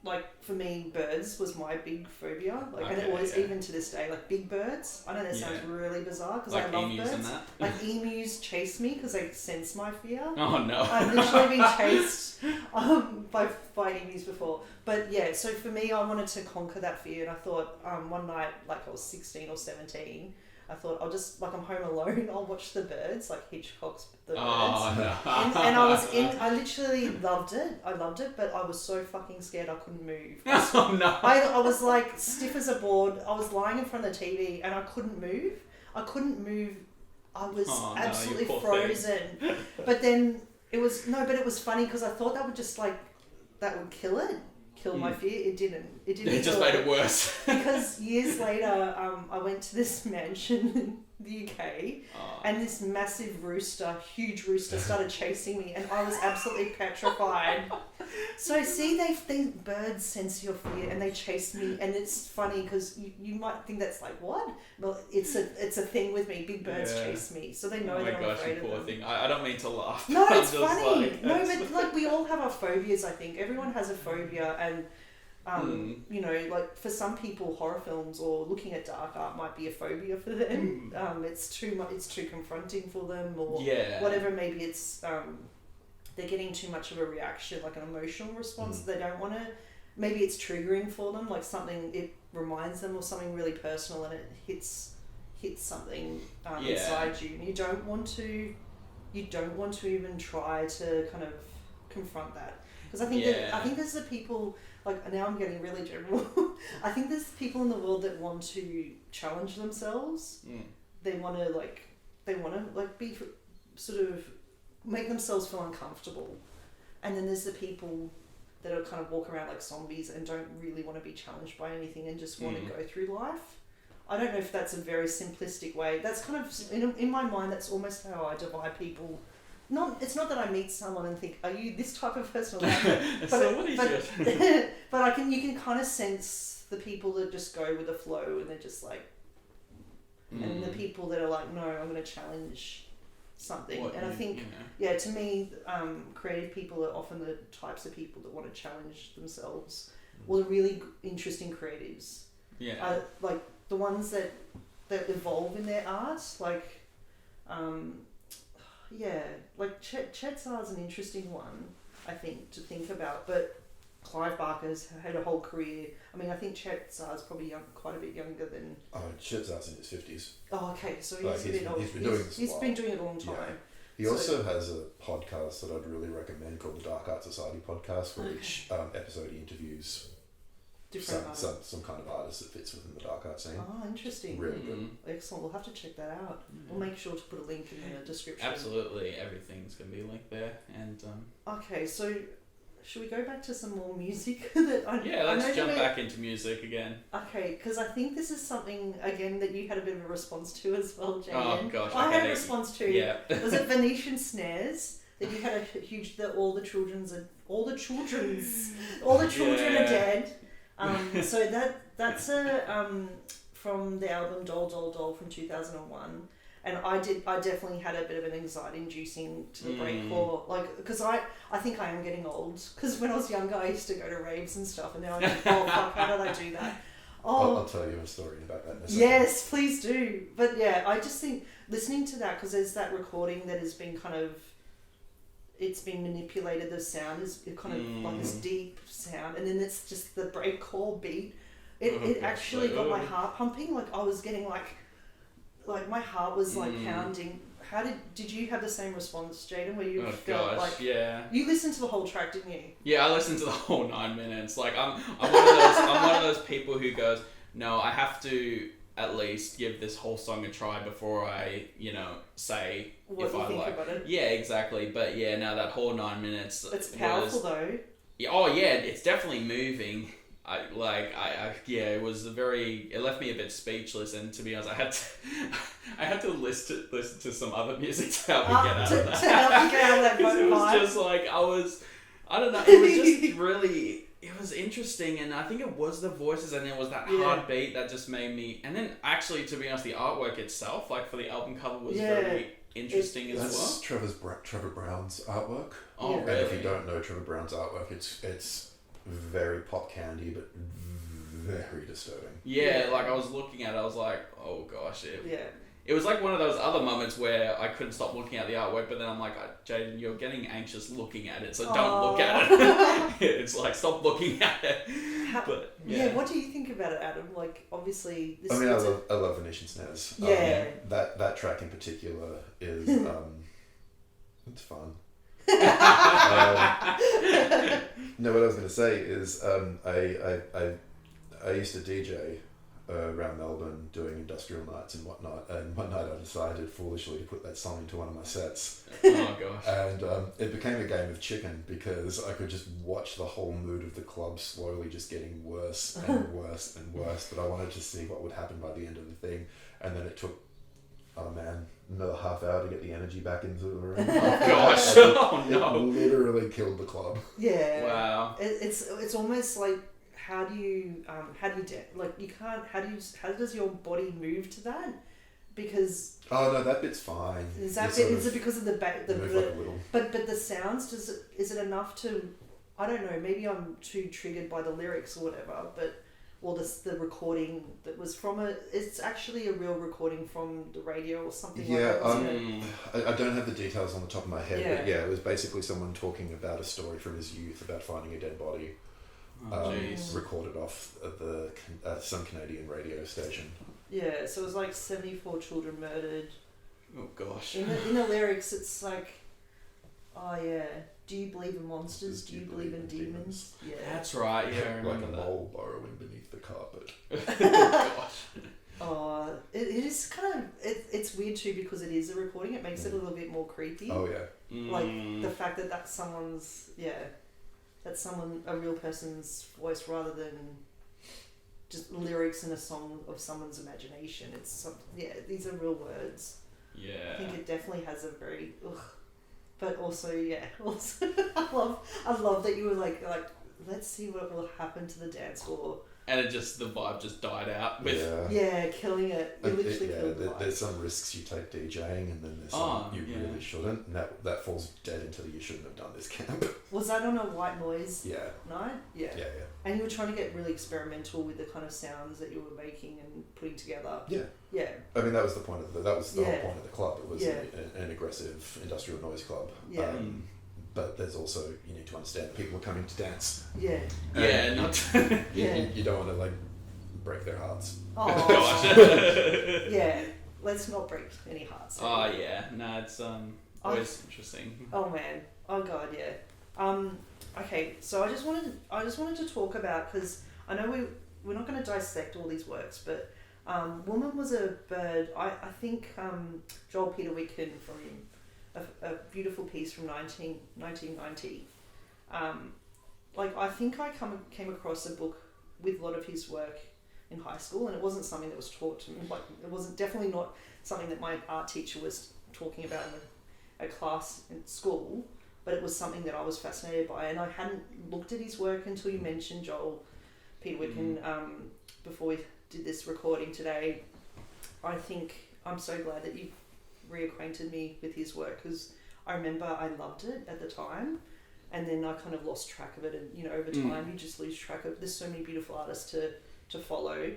Like, for me, birds was my big phobia. Like, and it was even to this day. Like, big birds. I know that sounds really bizarre because like I love emus birds. And that. Like, emus chase me because they sense my fear. Oh no! I've literally been chased by emus before. But yeah, so for me, I wanted to conquer that fear, and I thought one night, like I was 16 or 17. I thought, I'll just, like, I'm home alone, I'll watch the birds, like Hitchcock's The Birds. Oh, no. And I literally loved it. I loved it, but I was so fucking scared I couldn't move. Oh, no. I was, like, stiff as a board. I was lying in front of the TV and I couldn't move. I was absolutely frozen. But then it was funny because I thought that would just, like, that would kill my fear. It didn't. It just made it worse. Because years later, I went to this mansion in the UK, and this massive huge rooster, started chasing me, and I was absolutely petrified. So see, they birds sense your fear, and they chase me, and it's funny because you might think that's like, what? Well, it's a thing with me. Big birds chase me, so they know that I'm afraid of them. Oh my gosh, you poor thing. I don't mean to laugh. No, it's funny. But like, we all have our phobias. I think everyone has a phobia, and you know, like, for some people, horror films or looking at dark art might be a phobia for them. It's too much. It's too confronting for them, or whatever. Maybe it's they're getting too much of a reaction, like an emotional response. They don't want to. Maybe it's triggering for them, like something, it reminds them of something really personal, and it hits something inside you, and you don't want to even try to kind of confront that, because I think there's the people, like, now I'm getting really general. I think there's people in the world that want to challenge themselves. They want to be sort of make themselves feel uncomfortable, and then there's the people that are kind of walk around like zombies and don't really want to be challenged by anything and just want to go through life. I don't know if that's a very simplistic way. That's kind of, in my mind, that's almost how I divide people. It's not that I meet someone and think, are you this type of person? But you can kind of sense the people that just go with the flow, and they're just like, and the people that are like, no, I'm going to challenge something. I think, to me, creative people are often the types of people that want to challenge themselves. Well, the really interesting creatives. Are, like, the ones that evolve in their art, like, like Chet Zar is an interesting one, I think, to think about. But Clive Barker's had a whole career. I mean, I think Chet Zar's probably quite a bit younger than... Oh, Chet Zar's in his 50s. Oh, okay, so he's a bit old. He's been doing it a long time. Yeah. He also has a podcast that I'd really recommend called the Dark Art Society podcast, where each episode he interviews some kind of artist that fits within the dark art scene. Oh, interesting. Really good. Excellent. We'll have to check that out. We'll make sure to put a link in the description. Absolutely. Everything's going to be linked there. And okay, so should we go back to some more music? Let's jump back into music again. Okay, because I think this is something, again, that you had a bit of a response to as well, Jayden. Oh, gosh. I had a response to. Yeah. Was it Venetian Snares? That you had a huge... all the children are dead. So that's a from the album Doll Doll Doll from 2001. And I definitely had a bit of an anxiety-inducing to the breakcore, like, because I think I am getting old. Because when I was younger, I used to go to raves and stuff, and now I'm like, oh fuck, how did I do that? Oh, I'll tell you a story about that in a second. Yes, please do. But yeah, I just think listening to that, because there's that recording that has been kind of, it's been manipulated. The sound is kind of like this deep sound, and then it's just the breakcore beat. It actually got my heart pumping. Like I was getting like my heart was like pounding. How did you have the same response, Jayden, where you felt like you listened to the whole track, didn't you? Yeah, I listened to the whole 9 minutes. Like I'm one of those people who goes, no, I have to at least give this whole song a try before I, say what if you I think like. about it. Yeah, exactly. But yeah, now that whole 9 minutes. It's powerful though. Yeah, oh yeah, it's definitely moving. It was it left me a bit speechless, and to be honest, I had to listen to some other music to help me get out of that. To help you get out of that Because it was vibe. just like, I don't know, it was just really, it was interesting, and I think it was the voices, and it was that hard beat that just made me, and then actually, to be honest, the artwork itself, like for the album cover, was very interesting as well. That's Trevor Brown's artwork. Oh, And really? if you don't know Trevor Brown's artwork, it's very pop candy, but very disturbing. Yeah, like I was looking at it, I was like, oh gosh, it was like one of those other moments where I couldn't stop looking at the artwork, but then I'm like, Jayden, you're getting anxious looking at it, so don't look at it. It's like, stop looking at it. What do you think about it, Adam? Like, obviously... I love Venetian Snares. Yeah. That track in particular is... it's fun. No, what I was going to say is I used to DJ around Melbourne doing industrial nights and whatnot, and one night I decided foolishly to put that song into one of my sets. Oh gosh. And it became a game of chicken because I could just watch the whole mood of the club slowly just getting worse and worse and worse, but I wanted to see what would happen by the end of the thing, and then it took another half hour to get the energy back into the room. Oh gosh. Oh no. It literally killed the club. Yeah. Wow. It's almost like, how does your body move to that? Because oh no, that bit's fine. Is it because of the move like a little. But the sounds, is it enough to, I don't know, maybe I'm too triggered by the lyrics or whatever, but the recording that was from it's actually a real recording from the radio or something like that, wasn't it? I don't have the details on the top of my head, but it was basically someone talking about a story from his youth about finding a dead body. Recorded off at some Canadian radio station. Yeah, so it was like 74 children murdered. Oh gosh. In the lyrics, it's like, oh yeah, do you believe in monsters? Do you believe in demons? Yeah. That's right, yeah, I remember like a that. mole burrowing beneath the carpet. Gosh. Oh, it is kind of, it's weird too because it is a recording. It makes it a little bit more creepy. Oh yeah. Like the fact that that's a real person's voice rather than just lyrics in a song of someone's imagination. These are real words. Yeah. I think it definitely has a very but also I love that you were like let's see what will happen to the dance floor. And the vibe just died out with killing it. You literally killed the vibe. There's some risks you take DJing, and then there's some you really shouldn't. And that falls dead into the you shouldn't have done this camp. Was that on a white noise night? Yeah. Yeah. And you were trying to get really experimental with the kind of sounds that you were making and putting together. Yeah. Yeah. I mean, that was the point of the whole point of the club. It was an aggressive industrial noise club. Yeah. But there's also, you need to understand, people are coming to dance. Yeah. You don't want to like break their hearts. Oh gosh. Yeah. Let's not break any hearts. Oh yeah. No, it's always interesting. Oh man. Oh god, yeah. Okay, so I just wanted to talk about, because I know we're not going to dissect all these works, but Woman Was a Bird. I think Joel Peter Witkin from a beautiful piece from 1990. I think I came across a book with a lot of his work in high school, and it wasn't something that was taught to me. Like, it wasn't definitely not something that my art teacher was talking about in a class in school, but it was something that I was fascinated by, and I hadn't looked at his work until you mentioned Joel Peter Witkin before did this recording today, I think I'm so glad that you've reacquainted me with his work, because I remember I loved it at the time, and then I kind of lost track of it, and you know, over time you just lose track of. There's so many beautiful artists to follow.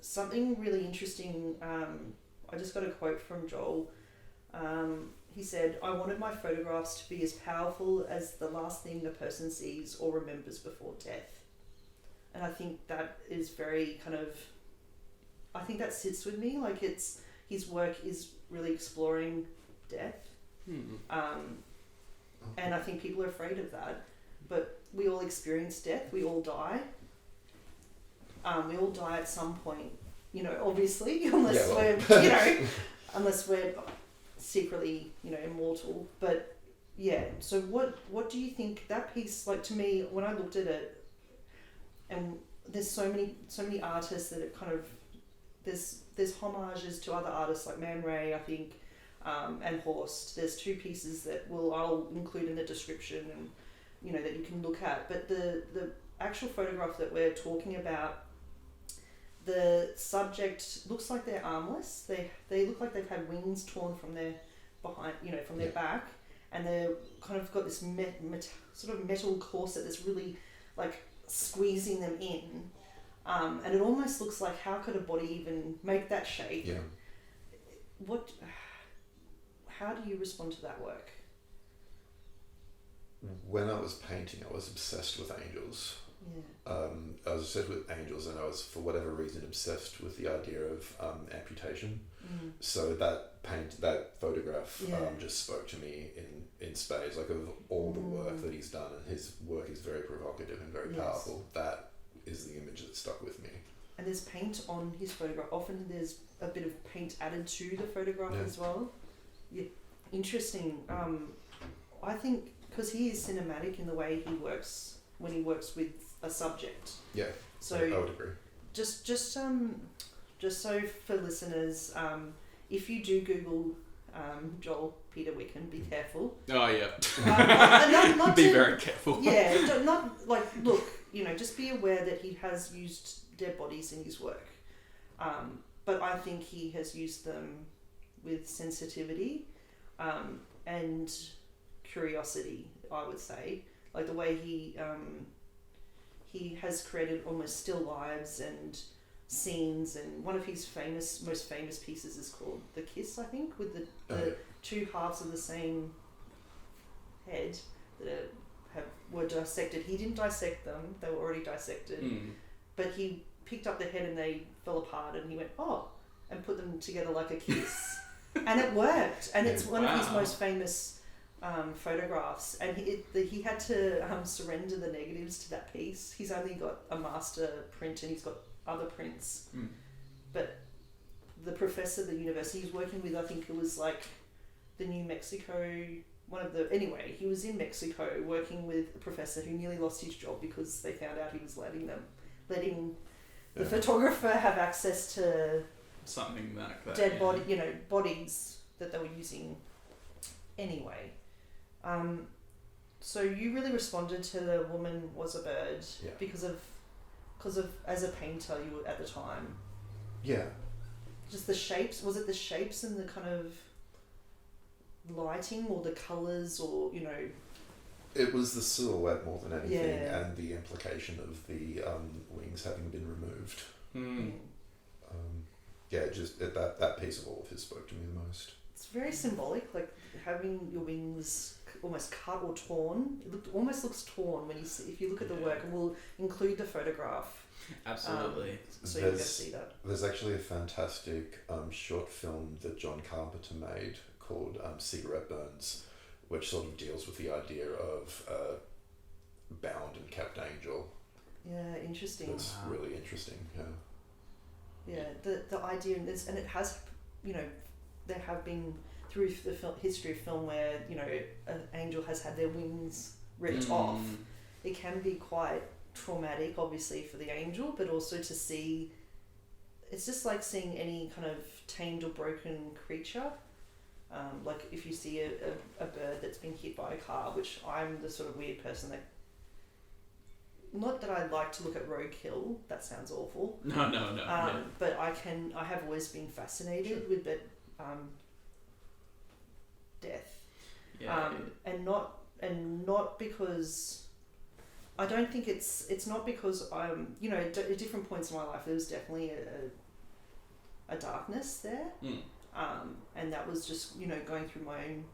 Something really interesting. I just got a quote from Joel. He said, "I wanted my photographs to be as powerful as the last thing a person sees or remembers before death." And I think that is very kind of, I think that sits with me. Like, it's, his work is really exploring death. And I think people are afraid of that. But we all experience death. We all die. We all die at some point, you know, obviously, unless we're, you know, unless we're secretly, you know, immortal. But yeah, so what do you think that piece, like, to me, when I looked at it, and there's so many artists that it kind of, there's homages to other artists like Man Ray, I think, and Horst. There's two pieces that I'll include in the description, and you know, that you can look at. But the actual photograph that we're talking about, the subject looks like they're armless. They look like they've had wings torn from their behind, you know, from their back, and they're kind of got this sort of metal corset that's really like squeezing them in, and it almost looks like, how could a body even make that shape? Yeah. How do you respond to that work? When I was painting, I was obsessed with angels. Yeah. I was obsessed with angels, and I was, for whatever reason, obsessed with the idea of amputation. So that photograph just spoke to me in spades. Like, of all the work that he's done, and his work is very provocative and very powerful, that is the image that stuck with me. And there's paint on his photograph. Often there's a bit of paint added to the photograph as well. Yeah, interesting. I think because he is cinematic in the way he works when he works with a subject. Yeah. So I would agree. Just so for listeners, if you do Google Joel Peter Wickham, be careful. Oh yeah. Not be to, very careful. Yeah, not like, look, you know, just be aware that he has used dead bodies in his work, but I think he has used them with sensitivity and curiosity, I would say. Like the way he has created almost still lives and scenes, and one of his most famous pieces is called The Kiss, I think, with the two halves of the same head that were dissected. He didn't dissect them, they were already dissected, but he picked up the head and they fell apart, and he went, oh, and put them together like a kiss. And it worked, and it's one of his most famous photographs, and he had to surrender the negatives to that piece. He's only got a master print, and he's got other prints, but the professor at the university he's working with, I think it was like the New Mexico, anyway, he was in Mexico working with a professor who nearly lost his job because they found out he was letting the photographer have access to something like that, dead body, you know, bodies that they were using anyway. So you really responded to The Woman Was a Bird because of as a painter you were at the time. Yeah. Just the shapes. Was it the shapes and the kind of lighting, or the colours, or, you know? It was the silhouette more than anything, and the implication of the wings having been removed. Just that piece of all of his spoke to me the most. It's very symbolic, like having your wings almost cut or torn. It almost looks torn when you see, if you look at the work, and we'll include the photograph. Absolutely. So you can see that. There's actually a fantastic short film that John Carpenter made called Cigarette Burns, which sort of deals with the idea of bound and kept angel. Yeah, interesting. It's really interesting. Yeah, the idea, and it has, you know, there have been through the history of film where, you know, an angel has had their wings ripped off. It can be quite traumatic, obviously, for the angel, but also to see, it's just like seeing any kind of tamed or broken creature. Like if you see a bird that's been hit by a car, which I'm the sort of weird person that, not that I like to look at roadkill. That sounds awful. No. But I have always been fascinated with that death. Yeah. And not because I don't think it's not because I'm, you know, at different points in my life there was definitely a darkness there. And that was just, you know, going through my own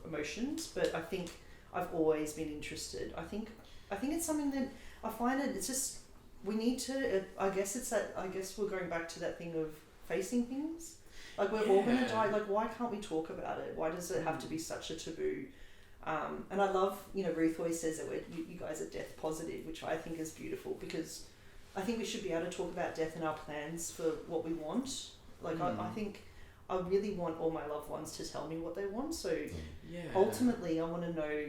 emotions. But I think I've always been interested. I think it's something that I find it's just, we need to, I guess we're going back to that thing of facing things. Like, we're all going to die. Like, why can't we talk about it? Why does it have to be such a taboo? And I love, you know, Ruth always says that you guys are death positive, which I think is beautiful, because I think we should be able to talk about death and our plans for what we want. Like, I think I really want all my loved ones to tell me what they want. So ultimately, I want to know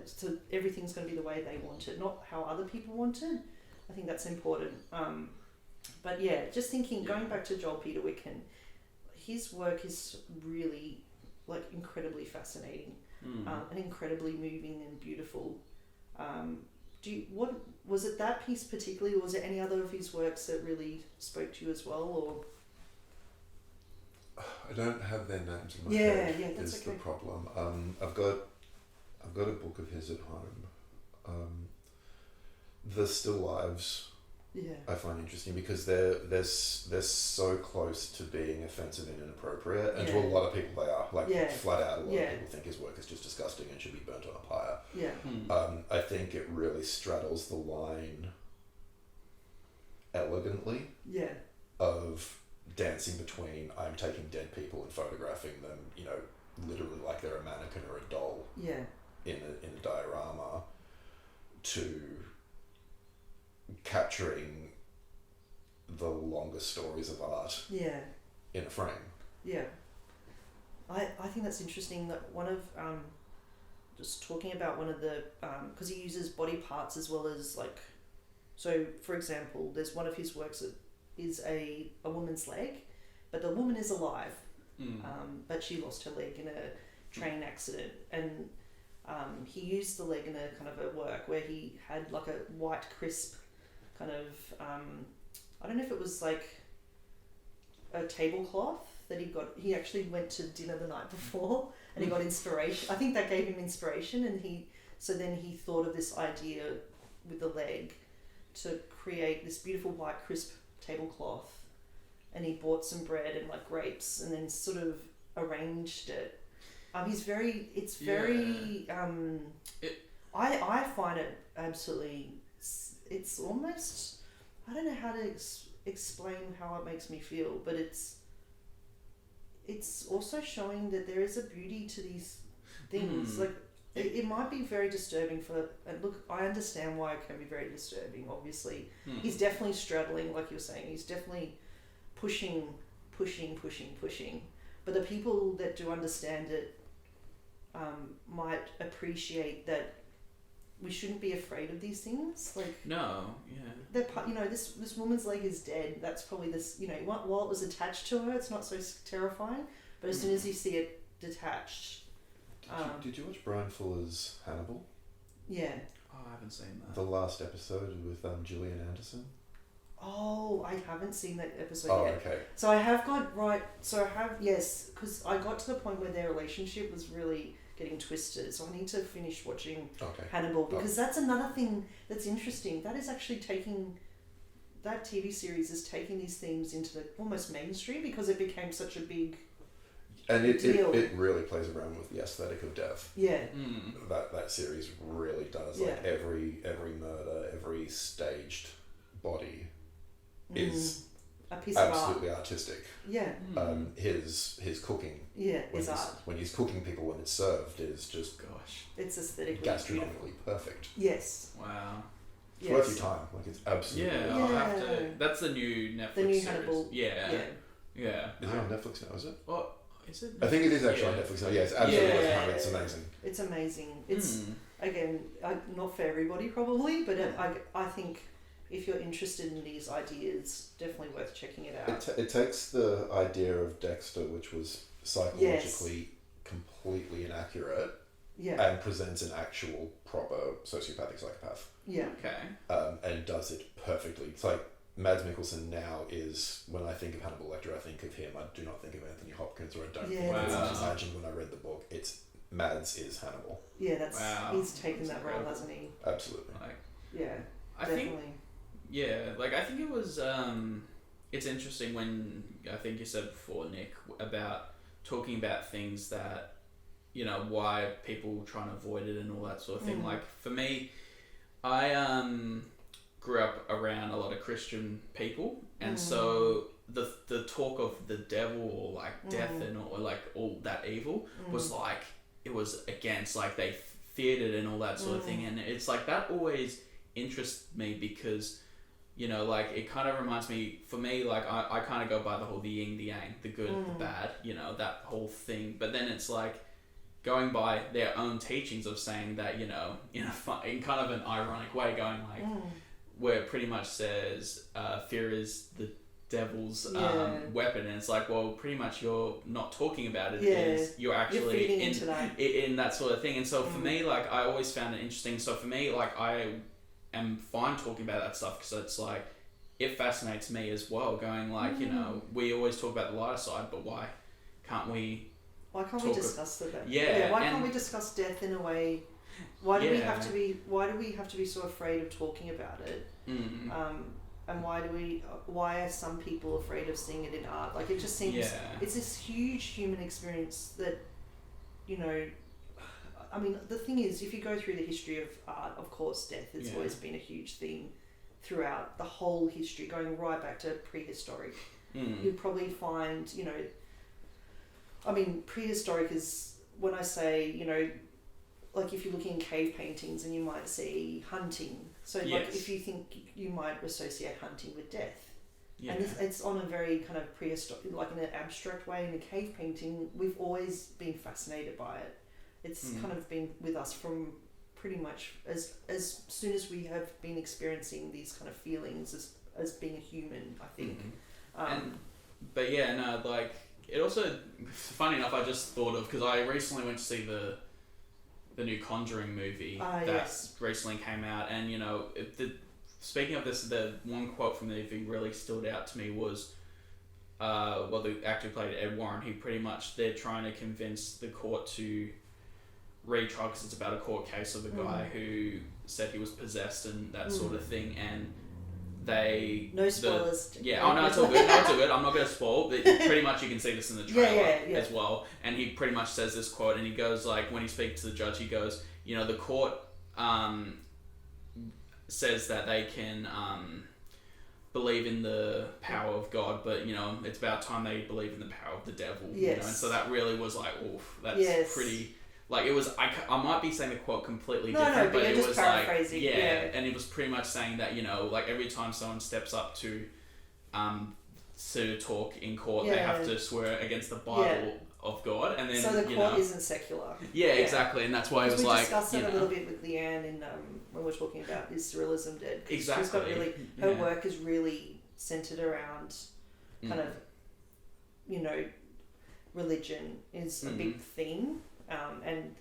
so everything's going to be the way they want it, not how other people want it. I think that's important. But yeah, just thinking, going back to Joel Peter Wickham, his work is really, like, incredibly fascinating, and incredibly moving and beautiful. What was it, that piece particularly, or was it any other of his works that really spoke to you as well, or? I don't have their names in my head. Yeah, that's okay. The problem. I've got a book of his at home. The Still Lives. Yeah. I find interesting because they're so close to being offensive and inappropriate, and to a lot of people they are. Like, flat out, a lot of people think his work is just disgusting and should be burnt on a pyre. Yeah. I think it really straddles the line elegantly. Yeah. Of dancing between I'm taking dead people and photographing them, you know, literally like they're a mannequin or a doll. Yeah. In a diorama, to capturing the longer stories of art. Yeah. In a frame. Yeah. I think that's interesting that one of just talking about one of the because he uses body parts as well as, like, so for example, there's one of his works that is a woman's leg, but the woman is alive, but she lost her leg in a train accident, and he used the leg in a kind of a work where he had like a white crisp kind of I don't know if it was like a tablecloth that he actually went to dinner the night before and he got inspiration. I think that gave him inspiration, and then he thought of this idea with the leg to create this beautiful white crisp tablecloth, and he bought some bread and like grapes and then sort of arranged it. I find it absolutely, it's almost, I don't know how to explain how it makes me feel, but it's also showing that there is a beauty to these things. Like, it might be very disturbing and look, I understand why it can be very disturbing, obviously. He's definitely straddling, like you're saying, he's definitely pushing, but the people that do understand it might appreciate that we shouldn't be afraid of these things. Like, no, yeah. You know, this woman's leg is dead. That's probably this, you know, while it was attached to her, it's not so terrifying, but as soon as you see it detached. Did you watch Brian Fuller's Hannibal? Yeah. Oh, I haven't seen that. The last episode with Gillian Anderson? Oh, I haven't seen that episode yet. Okay. So I have yes, because I got to the point where their relationship was really getting twisted. So I need to finish watching Hannibal, because that's another thing that's interesting. That is actually that TV series is taking these themes into the almost mainstream because it became such a big and deal. It really plays around with the aesthetic of death. Yeah. That series really does. Like, every murder, every staged body is a piece absolutely of art. Artistic. Yeah. His cooking. Yeah, is art. When he's cooking people when it's served is just, gosh, it's aesthetically gastronomically perfect. Yes. Wow. It's worth your time. Like, it's absolutely. Yeah, I'll have to. That's the new Netflix. The new series. Hannibal. Yeah. Is it on Netflix now? Is it? Well, is it? I think it is actually on Netflix now. Yeah, it's absolutely worth time. It's amazing. It's amazing. It's again not for everybody probably, but I think if you're interested in these ideas, definitely worth checking it out. It takes the idea of Dexter, which was psychologically completely inaccurate, and presents an actual proper sociopathic psychopath. Yeah. Okay. And does it perfectly. It's like Mads Mikkelsen now is, when I think of Hannibal Lecter, I think of him. I do not think of Anthony Hopkins, or I don't think I imagine when I read the book. It's Mads is Hannibal. Yeah, he's taken that role, hasn't he? Absolutely. I think it was it's interesting when I think you said before, Nick, about talking about things that, you know, why people trying to avoid it and all that sort of thing. Like for me, I grew up around a lot of Christian people, and so the talk of the devil or like death and all, like all that evil was like, it was against, like they feared it and all that sort of thing. And it's like that always interests me because, you know, like it kind of reminds me, for me, like I kind of go by the whole the yin, the yang, the good, the bad, you know, that whole thing. But then it's like going by their own teachings of saying that, you know, in kind of an ironic way, going like, where it pretty much says fear is the devil's weapon, and it's like, well, pretty much you're not talking about it, is you're actually in that sort of thing. And so for me, like I always found it interesting. So for me, like I am fine talking about that stuff because it's like, it fascinates me as well, going like, you know, we always talk about the lighter side, but why can't we discuss the death? Why can't we discuss death in a way? Why do we have to be so afraid of talking about it? And why are some people afraid of seeing it in art? Like, it just seems it's this huge human experience that, you know, I mean, the thing is, if you go through the history of art, of course, death has always been a huge thing throughout the whole history, going right back to prehistoric. You'd probably find, you know, I mean, prehistoric is, when I say, you know, like if you're looking in cave paintings and you might see hunting. So like if you think, you might associate hunting with death. Yeah. And it's on a very kind of prehistoric, like in an abstract way. In a cave painting, we've always been fascinated by it. It's kind of been with us from pretty much as soon as we have been experiencing these kind of feelings as being a human, I think. But yeah, no, like, it also, funny enough, I just thought of, because I recently went to see the new Conjuring movie that recently came out, and, you know, speaking of this, the one quote from the movie really stood out to me was, the actor who played Ed Warren, he pretty much, they're trying to convince the court to retrial, because it's about a court case of a guy who said he was possessed and that sort of thing, and no spoilers. It's all good. I'm not going to spoil, but pretty much you can see this in the trailer as well. And he pretty much says this quote, and he goes like, when he speaks to the judge, he goes, you know, the court says that they can believe in the power of God, but, you know, it's about time they believe in the power of the devil. You know? And so that really was like, oof, that's pretty. Like, it was, I might be saying the quote completely different, but it was like, and it was pretty much saying that, you know, like every time someone steps up to talk in court, they have to swear against the Bible of God, and then, so the court isn't secular. Exactly, and that's why it was like, we discussed it a little bit with Leanne in when we're talking about Is Surrealism Dead? Exactly. She's got really, her work is really centered around kind of, you know, religion is a big theme. And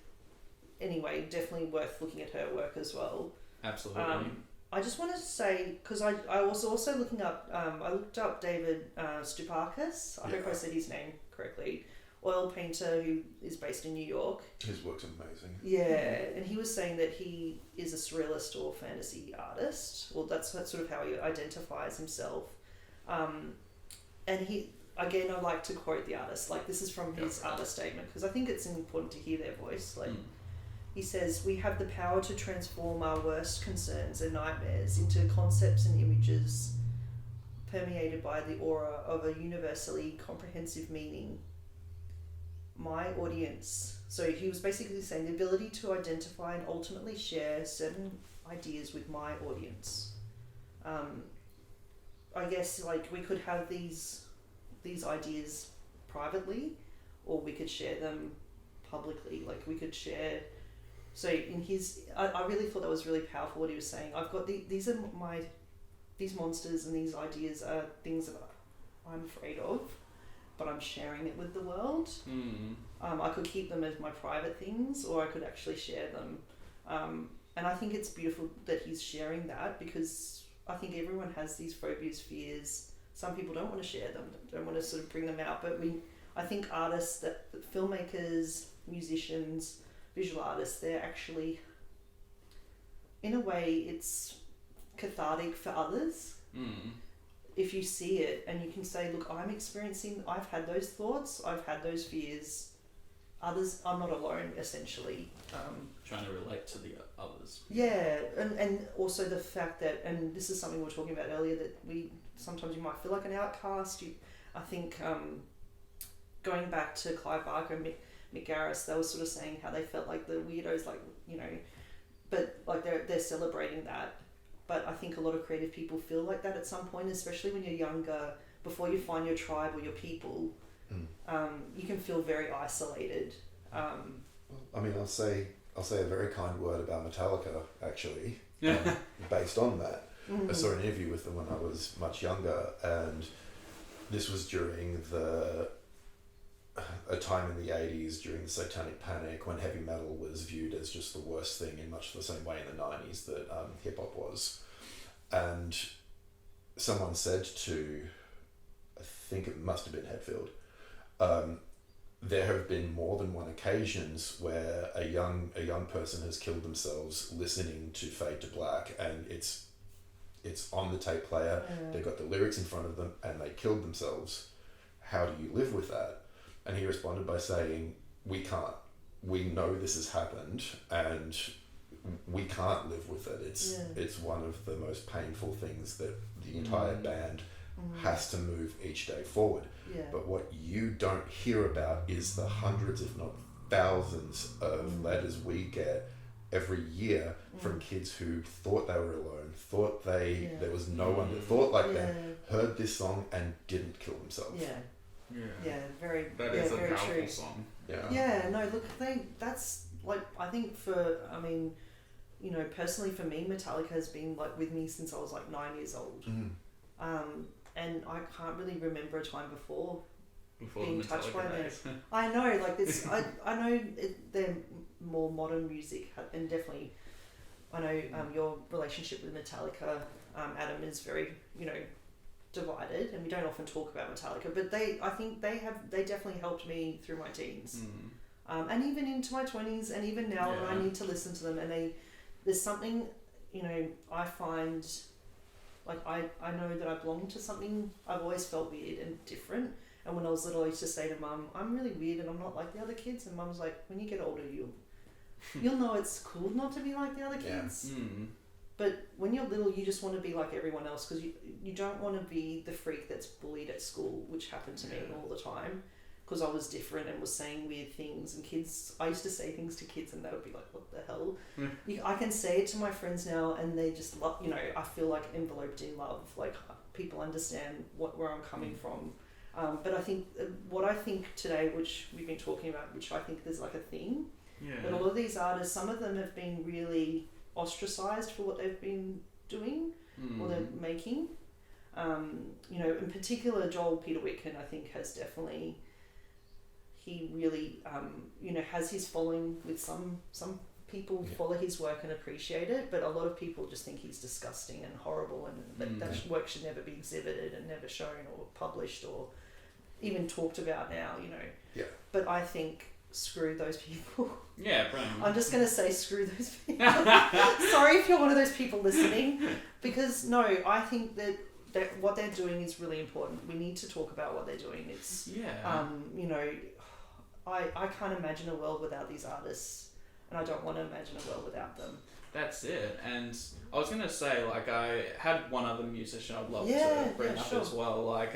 anyway, definitely worth looking at her work as well. Absolutely. I just wanted to say, because I was also looking up, I looked up David Stupakis, I hope I said his name correctly, oil painter who is based in New York. His work's amazing. Yeah, and he was saying that he is a surrealist or fantasy artist. Well, that's sort of how he identifies himself. And he... Again, I like to quote the artist. Like, this is from his artist statement, because I think it's important to hear their voice. Like, he says, "We have the power to transform our worst concerns and nightmares into concepts and images permeated by the aura of a universally comprehensive meaning. My audience." So he was basically saying the ability to identify and ultimately share certain ideas with my audience. I guess, like, we could have these ideas privately, or we could share them publicly. Like, we could share. So in his, I really thought that was really powerful what he was saying. I've got these monsters and these ideas are things that I'm afraid of, but I'm sharing it with the world. I could keep them as my private things, or I could actually share them. And I think it's beautiful that he's sharing that, because I think everyone has these phobias, fears. Some people don't want to share them, don't want to sort of bring them out. But I think artists, that filmmakers, musicians, visual artists, they're actually, in a way, it's cathartic for others. If you see it and you can say, look, I've had those thoughts, I've had those fears. Others, I'm not alone, essentially. Trying to relate to the others. Yeah, and also the fact that, and this is something we were talking about earlier, that sometimes you might feel like an outcast. I think going back to Clive Barker and Mick Garris, they were sort of saying how they felt like the weirdos, like, you know, but like they're celebrating that. But I think a lot of creative people feel like that at some point, especially when you're younger, before you find your tribe or your people. You can feel very isolated. I mean, I'll say a very kind word about Metallica, actually, Yeah. based on that. I saw an interview with them when I was much younger, and this was during a time in the 80s, during the Satanic Panic, when heavy metal was viewed as just the worst thing, in much the same way in the 90s that hip-hop was. And someone said to, I think it must have been Hetfield, there have been more than one occasions where a young person has killed themselves listening to Fade to Black, and it's on the tape player. They've got the lyrics in front of them, and they killed themselves. How do you live with that? And he responded by saying, we can't. We know this has happened, and we can't live with it. It's one of the most painful things that the entire band has to move each day forward. But what you don't hear about is the hundreds, if not thousands, of letters we get every year from kids who thought they were alone, thought there was no one that thought like them, heard this song and didn't kill themselves. Very. That is a very powerful true. song. That's like, I think you know, personally for me, Metallica has been like with me since I was like 9 years old. And I can't really remember a time before being touched by them. I know, like this. I know they're more modern music, and definitely, I know your relationship with Metallica, Adam, is very, you know, divided, and we don't often talk about Metallica. But I think they definitely helped me through my teens, and even into my 20s, and even now when I need to listen to them, and there's something, you know, I find. Like, I know that I belong to something. I've always felt weird and different. And when I was little, I used to say to Mum, I'm really weird and I'm not like the other kids. And Mum was like, when you get older, you'll know it's cool not to be like the other kids. But when you're little, you just want to be like everyone else, because you don't want to be the freak that's bullied at school, which happened to me all the time. Because I was different and was saying weird things, and I used to say things to kids and they would be like, what the hell? I can say it to my friends now and they just love, you know, I feel like enveloped in love, like people understand where I'm coming from. But I think what I think today, which we've been talking about, which I think there's like a theme, but a lot of these artists, some of them have been really ostracized for what they've been doing or they're making. You know, in particular, Joel Peter Whitkin, I think, has definitely... He really, you know, has his following with some people follow his work and appreciate it, but a lot of people just think he's disgusting and horrible, and that work should never be exhibited and never shown or published or even talked about now, you know. But I think, screw those people. Brilliant. I'm just going to say screw those people. Sorry if you're one of those people listening, because no, I think that what they're doing is really important. We need to talk about what they're doing. It's, you know, I can't imagine a world without these artists, and I don't want to imagine a world without them. That's it. And I was going to say, like, I had one other musician I'd love to bring up as well, like,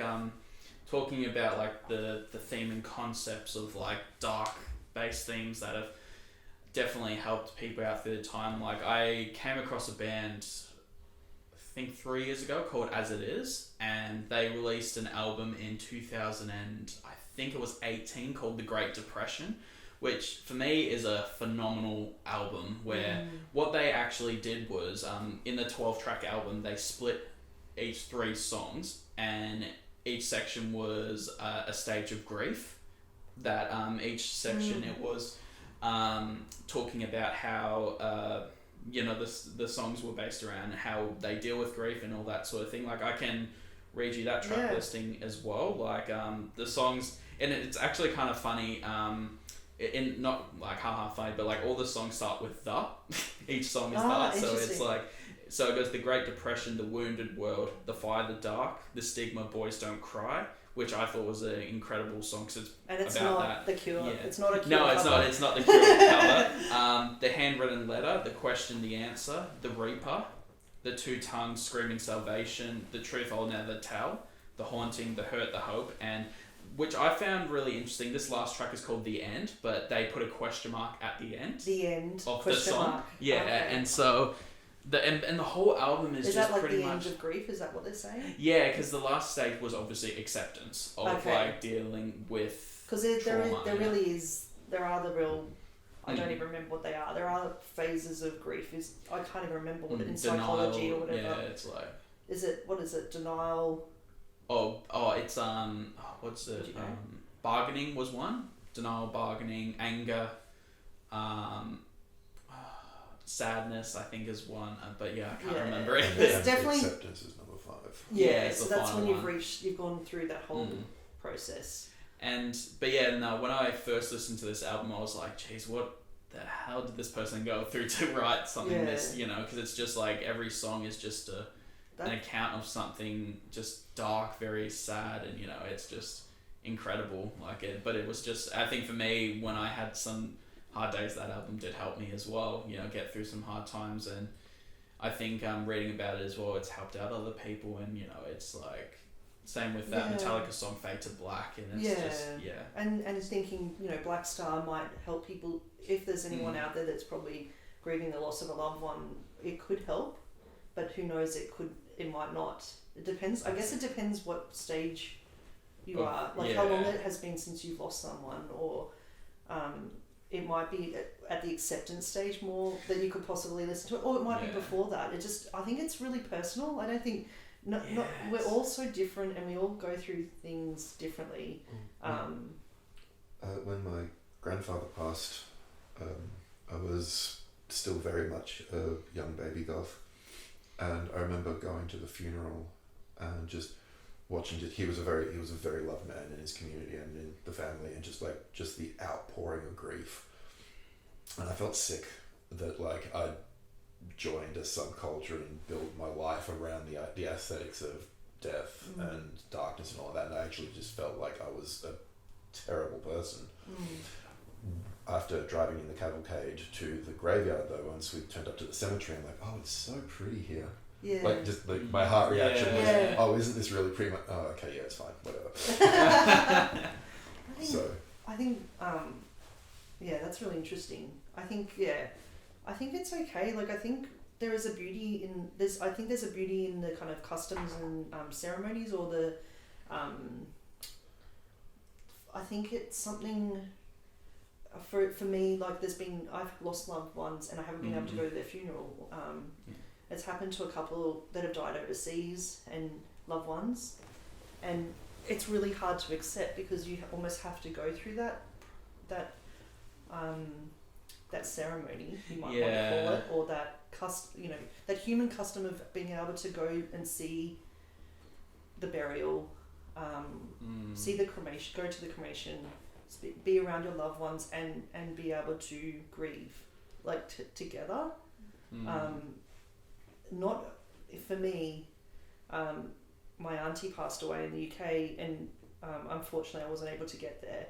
talking about, like, the theme and concepts of, like, dark bass themes that have definitely helped people out through the time. Like, I came across a band, I think 3 years ago, called As It Is, and they released an album in 2000 and I think it was 18, called The Great Depression, which for me is a phenomenal album, where what they actually did was, in the 12-track album, they split each 3 songs, and each section was a stage of grief. That each section it was talking about how the songs were based around how they deal with grief and all that sort of thing. Like I can read you that track listing as well. Like the songs, and it's actually kind of funny. In not like haha funny, but like all the songs start with the. Each song is that, so it's like. So it goes the Great Depression, the Wounded World, the Fire, the Dark, the Stigma, Boys Don't Cry, which I thought was an incredible song because it's about not The Cure. Yeah. It's not a Cure. No, it's cover. not. It's not the Cure cover. The Handwritten Letter, the Question, the Answer, the Reaper, the Two Tongues, Screaming Salvation, the Truth I'll Never Tell, the Haunting, the Hurt, the Hope, and which I found really interesting. This last track is called The End, but they put a question mark at the end. The end of question the song. Mark. Yeah, okay. And so. And the whole album is just that like pretty the much end of grief? Is that what they're saying? Yeah, because the last stage was obviously acceptance of like dealing with because there really is there are the real I don't even remember what they are. There are phases of grief. I can't even remember what in psychology or whatever. Yeah, it's like what is it? Denial. It's what's it? Bargaining was one. Denial, bargaining, anger, sadness, I think, is one, but I can't remember it. It's definitely acceptance is number 5. Yeah, so that's when you've gone through that whole process. But when I first listened to this album, I was like, geez, what the hell did this person go through to write something this? Because it's just like every song is just an account of something just dark, very sad, and it's just incredible. But it was just, I think for me, when I had some hard days, that album did help me as well, get through some hard times, and I think reading about it as well, it's helped out other people, and it's like same with that Metallica song Fade to Black, and it's just and thinking Black Star might help people. If there's anyone out there that's probably grieving the loss of a loved one, it could help, but who knows, it might not. It depends. I guess it depends what stage you are, how long it has been since you've lost someone, or it might be at the acceptance stage more that you could possibly listen to it, or it might be before that. I think it's really personal. I don't think we're all so different, and we all go through things differently. When my grandfather passed, I was still very much a young baby goth, and I remember going to the funeral and just watching it. He was a very loved man in his community and in the family, and just the outpouring of grief. And I felt sick that I'd joined a subculture and built my life around the aesthetics of death and darkness and all of that, and I actually just felt like I was a terrible person. After driving in the cavalcade to the graveyard, though, once we turned up to the cemetery, I'm like, oh, it's so pretty here. Yeah. My heart reaction was, oh, isn't this really pretty much? Oh, okay, yeah, it's fine, whatever. I think, that's really interesting. I think it's okay. I think there is a beauty in this. I think there's a beauty in the kind of customs and ceremonies, or the. I think it's something. For me, I've lost loved ones and I haven't been able to go to their funeral. It's happened to a couple that have died overseas and loved ones, and it's really hard to accept because you almost have to go through that ceremony, you might want to call it, or that human custom of being able to go and see the burial, see the cremation, go to the cremation, be around your loved ones, and be able to grieve together. Not for me. My auntie passed away in the UK, and unfortunately I wasn't able to get there,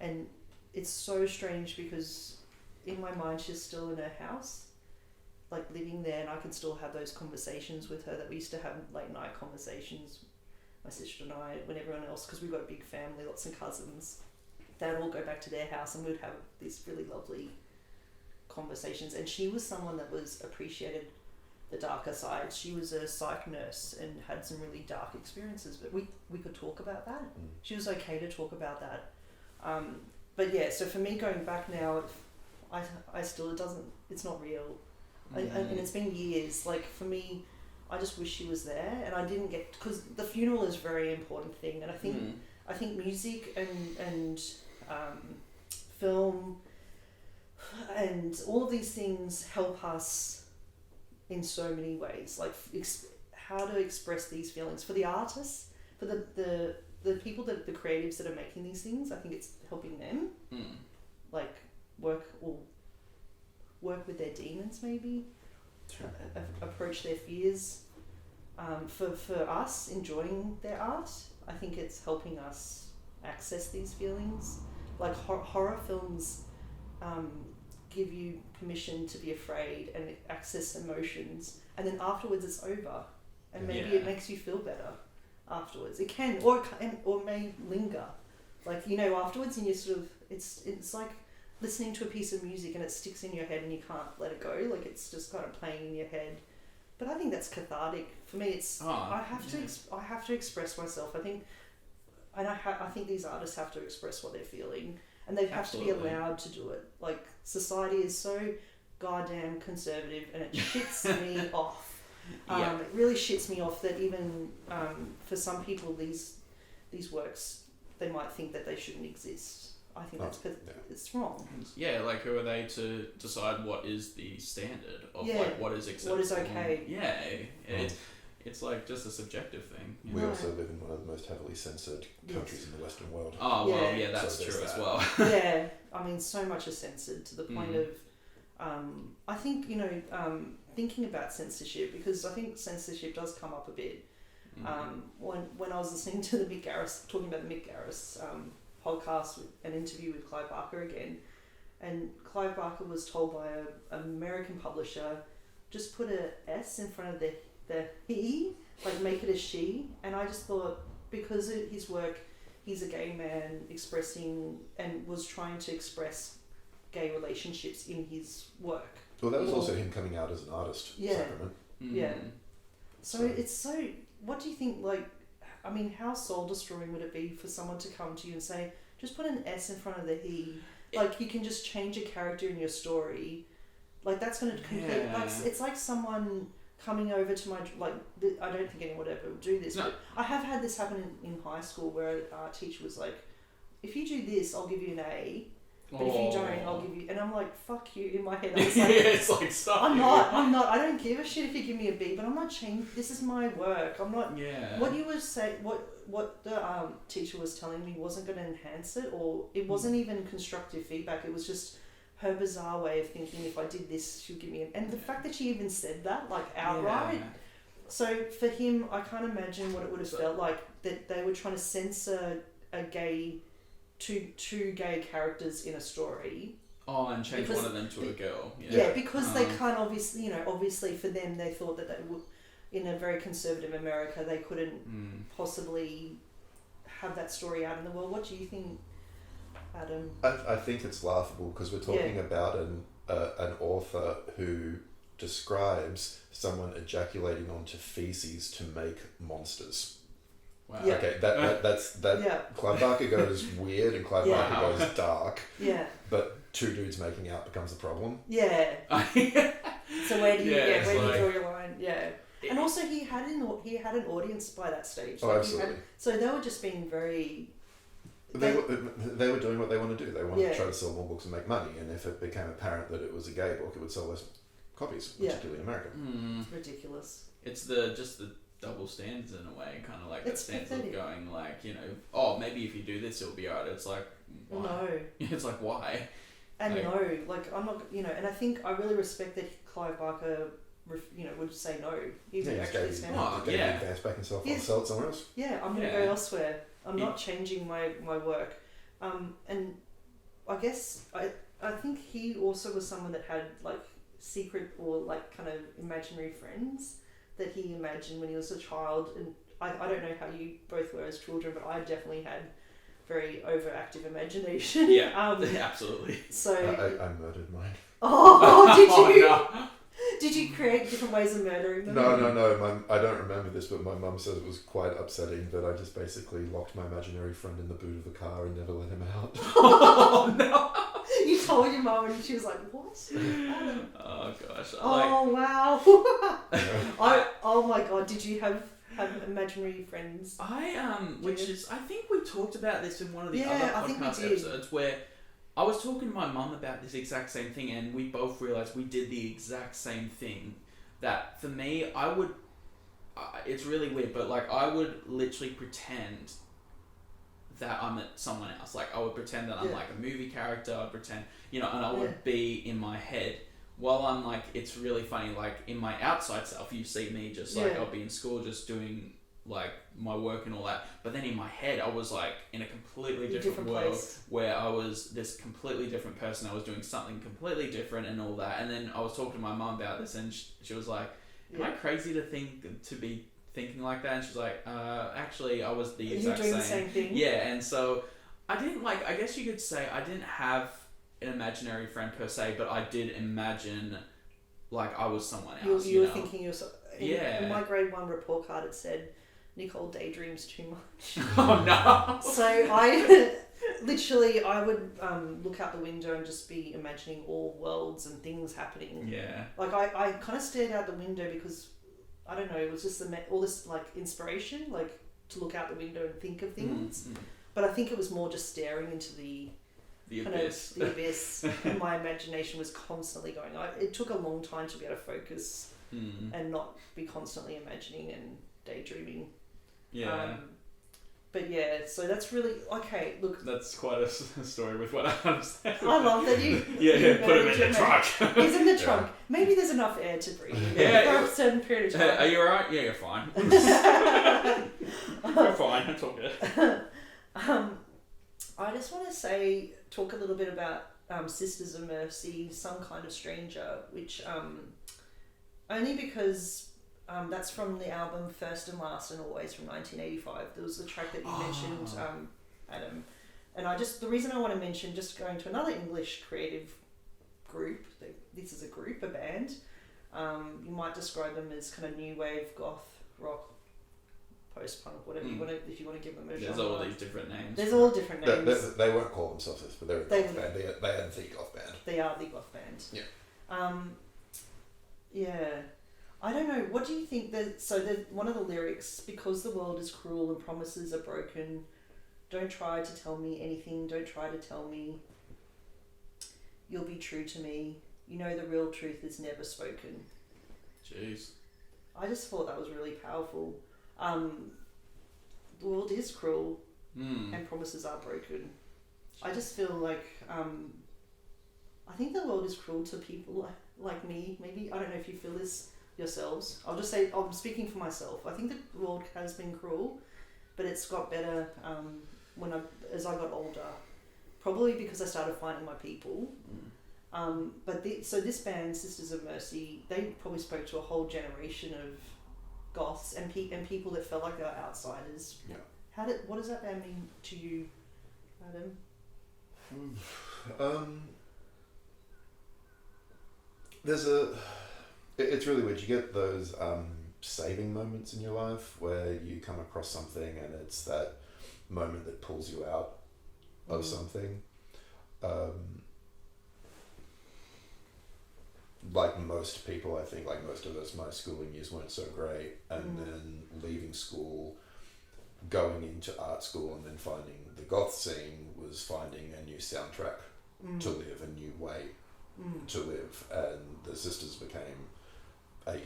and it's so strange because in my mind she's still in her house, living there, and I can still have those conversations with her that we used to have, late night conversations, my sister and I, when everyone else, because we've got a big family, lots of cousins, they'd all go back to their house and we'd have these really lovely conversations. And she was someone that appreciated the darker side. She was a psych nurse and had some really dark experiences, but we could talk about that. She was okay to talk about that. So for me, going back now, I still, it's not real. And it's been years. For me, I just wish she was there, and I didn't get, because the funeral is a very important thing, and I think music and film and all of these things help us in so many ways, like how to express these feelings for the artists, for the people the creatives that are making these things. I think it's helping them like work with their demons, maybe approach their fears. For us enjoying their art, I think it's helping us access these feelings. Like horror films give you permission to be afraid and access emotions, and then afterwards it's over, and maybe it makes you feel better afterwards. It can, or may linger, like, you know, afterwards, and you sort of, it's like listening to a piece of music and it sticks in your head and you can't let it go, like it's just kind of playing in your head. But I think that's cathartic for me. It's I have to express myself. I think, and I think these artists have to express what they're feeling, and they have to be allowed to do it. Like, society is so goddamn conservative, and it shits me off. It really shits me off that even for some people these works, they might think that they shouldn't exist. I think it's wrong. Yeah, like, who are they to decide what is the standard of like what is acceptable? What is okay? Yeah, it's like just a subjective thing. We also live in one of the most heavily censored countries in the Western world. Oh well, yeah, that's true as well. Yeah, I mean, so much is censored to the point of, I think, you know, thinking about censorship, because I think censorship does come up a bit. When I was listening to the Mick Garris, talking about the Mick Garris podcast, an interview with Clive Barker again, and Clive Barker was told by an American publisher, just put a S in front of the he, like make it a she, and I just thought, because of his work, he's a gay man expressing and was trying to express gay relationships in his work. Well, that was also him coming out as an artist. Sacrament. Yeah. So it's so, what do you think, like, I mean, how soul destroying would it be for someone to come to you and say, just put an S in front of the he, like, you can just change a character in your story, like, that's going to complete, like, it's like someone coming over to my, like, I don't think anyone would ever do this, but I have had this happen in high school, where our teacher was like, if you do this, I'll give you an A, but if you don't, I'll give you, and I'm like, fuck you, in my head. I was like, it's like, stop. I'm not, I don't give a shit if you give me a B, but I'm not changing, this is my work, I'm not, what you were saying, what the teacher was telling me wasn't going to enhance it, or it wasn't even constructive feedback, it was just her bizarre way of thinking, if I did this, she'll give me an, and the fact that she even said that, like, outright, so for him, I can't imagine what it would have felt like, that they were trying to censor a gay, two gay characters in a story. Oh, and change one of them to a girl. Yeah, because they can't, obviously for them, they thought that they would, in a very conservative America, they couldn't possibly have that story out in the world. What do you think, Adam? I think it's laughable, because we're talking about an author who describes someone ejaculating onto feces to make monsters. Wow. Yeah. Okay, that's Clive Barker goes weird and Clive Barker goes dark. Yeah. But two dudes making out becomes a problem. Yeah. So where do you where do you draw your line? Yeah. And also he had an audience by that stage. Oh, absolutely. So they were just being very. They were doing what they want to do. They wanted to try to sell more books and make money. And if it became apparent that it was a gay book, it would sell less copies, particularly in America. It's ridiculous. It's just the double standards in a way, kind of like that stance of going, like, you know, oh, maybe if you do this it'll be alright. It's like, why? No. It's like, why? And like I'm not, you know, and I think I really respect that Clive Barker, would say no. He would actually stand up. Advance back himself and sell it somewhere else. Yeah, I'm going to go elsewhere. I'm not changing my work. And I guess I think he also was someone that had, like, secret or, like, kind of imaginary friends that he imagined when he was a child, and I don't know how you both were as children, but I definitely had very overactive imagination. Yeah, absolutely. So I murdered mine. Oh, did you? No. Did you create different ways of murdering them? No. I don't remember this, but my mum says it was quite upsetting that I just basically locked my imaginary friend in the boot of the car and never let him out. Oh no! You told your mum and she was like, what? Adam? Oh gosh. Oh wow. Oh my god, did you have imaginary friends? Which is, I think we talked about this in one of the Yeah, other I think we podcast did. episodes where I was talking to my mum about this exact same thing, and we both realized we did the exact same thing. That for me, I would. It's really weird, but like I would literally pretend that I'm someone else. Like I would pretend that I'm like a movie character. I'd pretend, and I would be in my head. While I'm like, it's really funny, like in my outside self, you see me just like, I'll be in school just doing like my work and all that. But then in my head, I was like in a completely different world place. where I was this completely different person. I was doing something completely different and all that. And then I was talking to my mum about this and she was like, am I crazy to be thinking like that? And she's like, actually, I was the exact You're doing the same thing. Yeah, and so I didn't I guess you could say I didn't have an imaginary friend per se, but I did imagine like I was someone else. You were thinking yourself. In my grade 1 report card, it said Nicole daydreams too much. Oh no! So I would look out the window and just be imagining all worlds and things happening. Yeah. Like I kind of stared out the window because I don't know, it was just all this like inspiration, like to look out the window and think of things. Mm-hmm. But I think it was more just staring into the abyss. The abyss, and my imagination was constantly going. It took a long time to be able to focus and not be constantly imagining and daydreaming. Yeah. But yeah, so that's really okay. Look, that's quite a story with what I'm saying. I love that you. Put him in the trunk. He's in the trunk. Maybe there's enough air to breathe for a certain period of time. Are you alright? Yeah, you're fine. You're fine. It's all good. I just want to talk a little bit about Sisters of Mercy, Some Kind of Stranger, which only because that's from the album First and Last and Always from 1985. There was the track that you mentioned, Adam. And the reason I want to mention, just going to another English creative group, this is a band, you might describe them as kind of new wave, goth, rock, post-punk, whatever you want to, if you want to give them a genre. There's all these different names. There's all different names. They won't call themselves this, but they're a goth band. They are the goth band. They are the goth band. Yeah. Yeah. I don't know. What do you think one of the lyrics, because the world is cruel and promises are broken, don't try to tell me anything, don't try to tell me you'll be true to me. You know the real truth is never spoken. Jeez. I just thought that was really powerful. The world is cruel and promises are broken. I just feel like I think the world is cruel to people like me. Maybe, I don't know if you feel this yourselves. I'll just say, I'm speaking for myself. I think the world has been cruel, but it's got better as I got older. Probably because I started finding my people. So this band, Sisters of Mercy, they probably spoke to a whole generation of goths and people that felt like they were outsiders. Yeah. What does that band mean to you, Adam? It's really weird. You get those saving moments in your life where you come across something and it's that moment that pulls you out of something. Like most people, I think, like most of us, my schooling years weren't so great, and then leaving school, going into art school, and then finding the goth scene was finding a new soundtrack to live, a new way to live, and the Sisters became a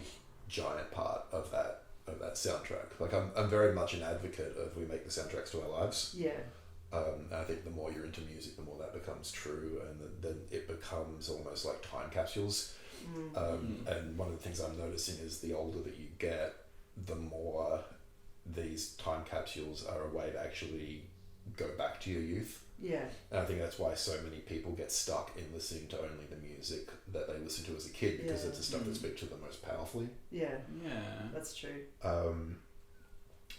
giant part of that soundtrack. Like I'm very much an advocate of we make the soundtracks to our lives. Yeah. And I think the more you're into music, the more that becomes true, and then it becomes almost like time capsules. And one of the things I'm noticing is the older that you get, the more these time capsules are a way to actually go back to your youth. Yeah. And I think that's why so many people get stuck in listening to only the music that they listened to as a kid, because it's the stuff that speaks to them most powerfully. Yeah. Yeah. That's true.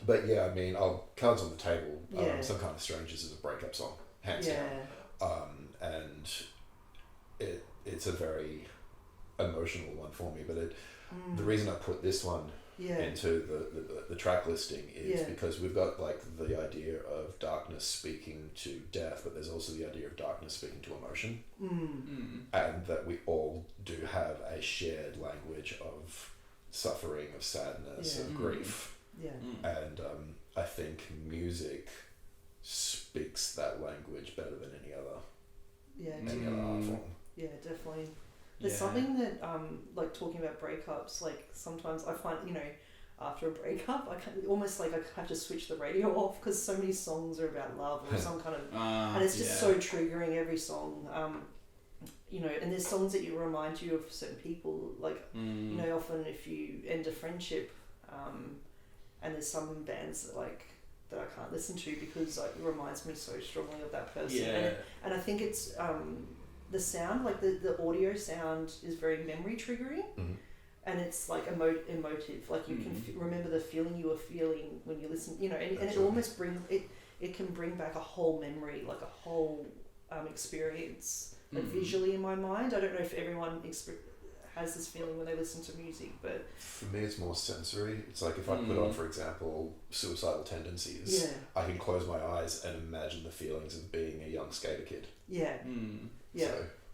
But yeah, I mean, Cards on the Table, Some Kind of Strangers is a breakup song, hands down. And it's a very emotional one for me, but the reason I put this one into the track listing is because we've got like the idea of darkness speaking to death, but there's also the idea of darkness speaking to emotion, and that we all do have a shared language of suffering, of sadness, of grief. And I think music speaks that language better than any other art form. Yeah, definitely. There's something that, like talking about breakups, like sometimes I find, after a breakup, I have to switch the radio off because so many songs are about love or some kind of, and it's just so triggering, every song. And there's songs that remind you of certain people, like, often if you end a friendship, and there's some bands that I can't listen to because it reminds me so strongly of that person. And I think it's, the sound, like the audio sound is very memory triggering, and it's like emotive. Like you can remember the feeling you were feeling when you listen. And it almost it can bring back a whole memory, like a whole experience, like visually in my mind. I don't know if everyone has this feeling when they listen to music, but for me it's more sensory. It's like if I put on, for example, Suicidal Tendencies, I can close my eyes and imagine the feelings of being a young skater kid.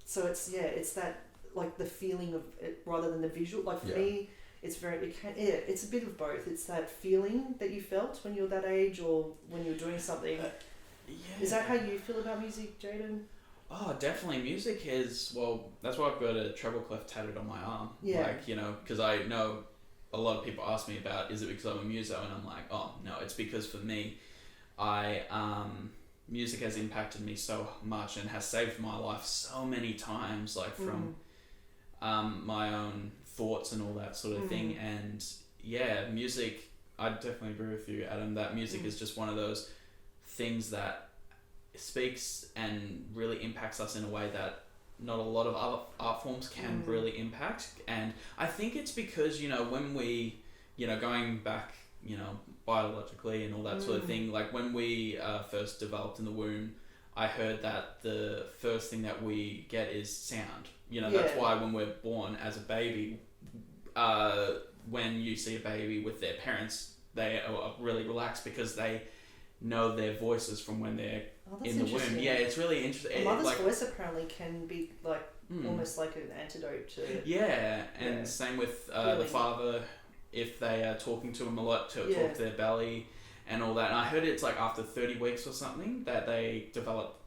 So it's that, like, the feeling of it rather than the visual. Like for me, it's it's a bit of both. It's that feeling that you felt when you were that age or when you were doing something. Is that how you feel about music, Jayden? Oh, definitely. Music is, well, that's why I've got a treble clef tattooed on my arm. Because I know a lot of people ask me about, is it because I'm a muso? And I'm like, oh, no, it's because for me, music has impacted me so much and has saved my life so many times, like from my own thoughts and all that sort of thing. And music, I definitely agree with you, Adam, that music is just one of those things that speaks and really impacts us in a way that not a lot of other art forms can really impact. And I think it's because, when we, going back, biologically and all that sort of thing, like when we first developed in the womb, I heard that the first thing that we get is sound. That's why when we're born as a baby, when you see a baby with their parents, they are really relaxed because they know their voices from when they're in the womb. Yeah, it's really interesting. A mother's voice apparently can be like almost like an antidote to... same with the father, if they are talking to him a lot, to talk to their belly and all that. And I heard it's like after 30 weeks or something that they develop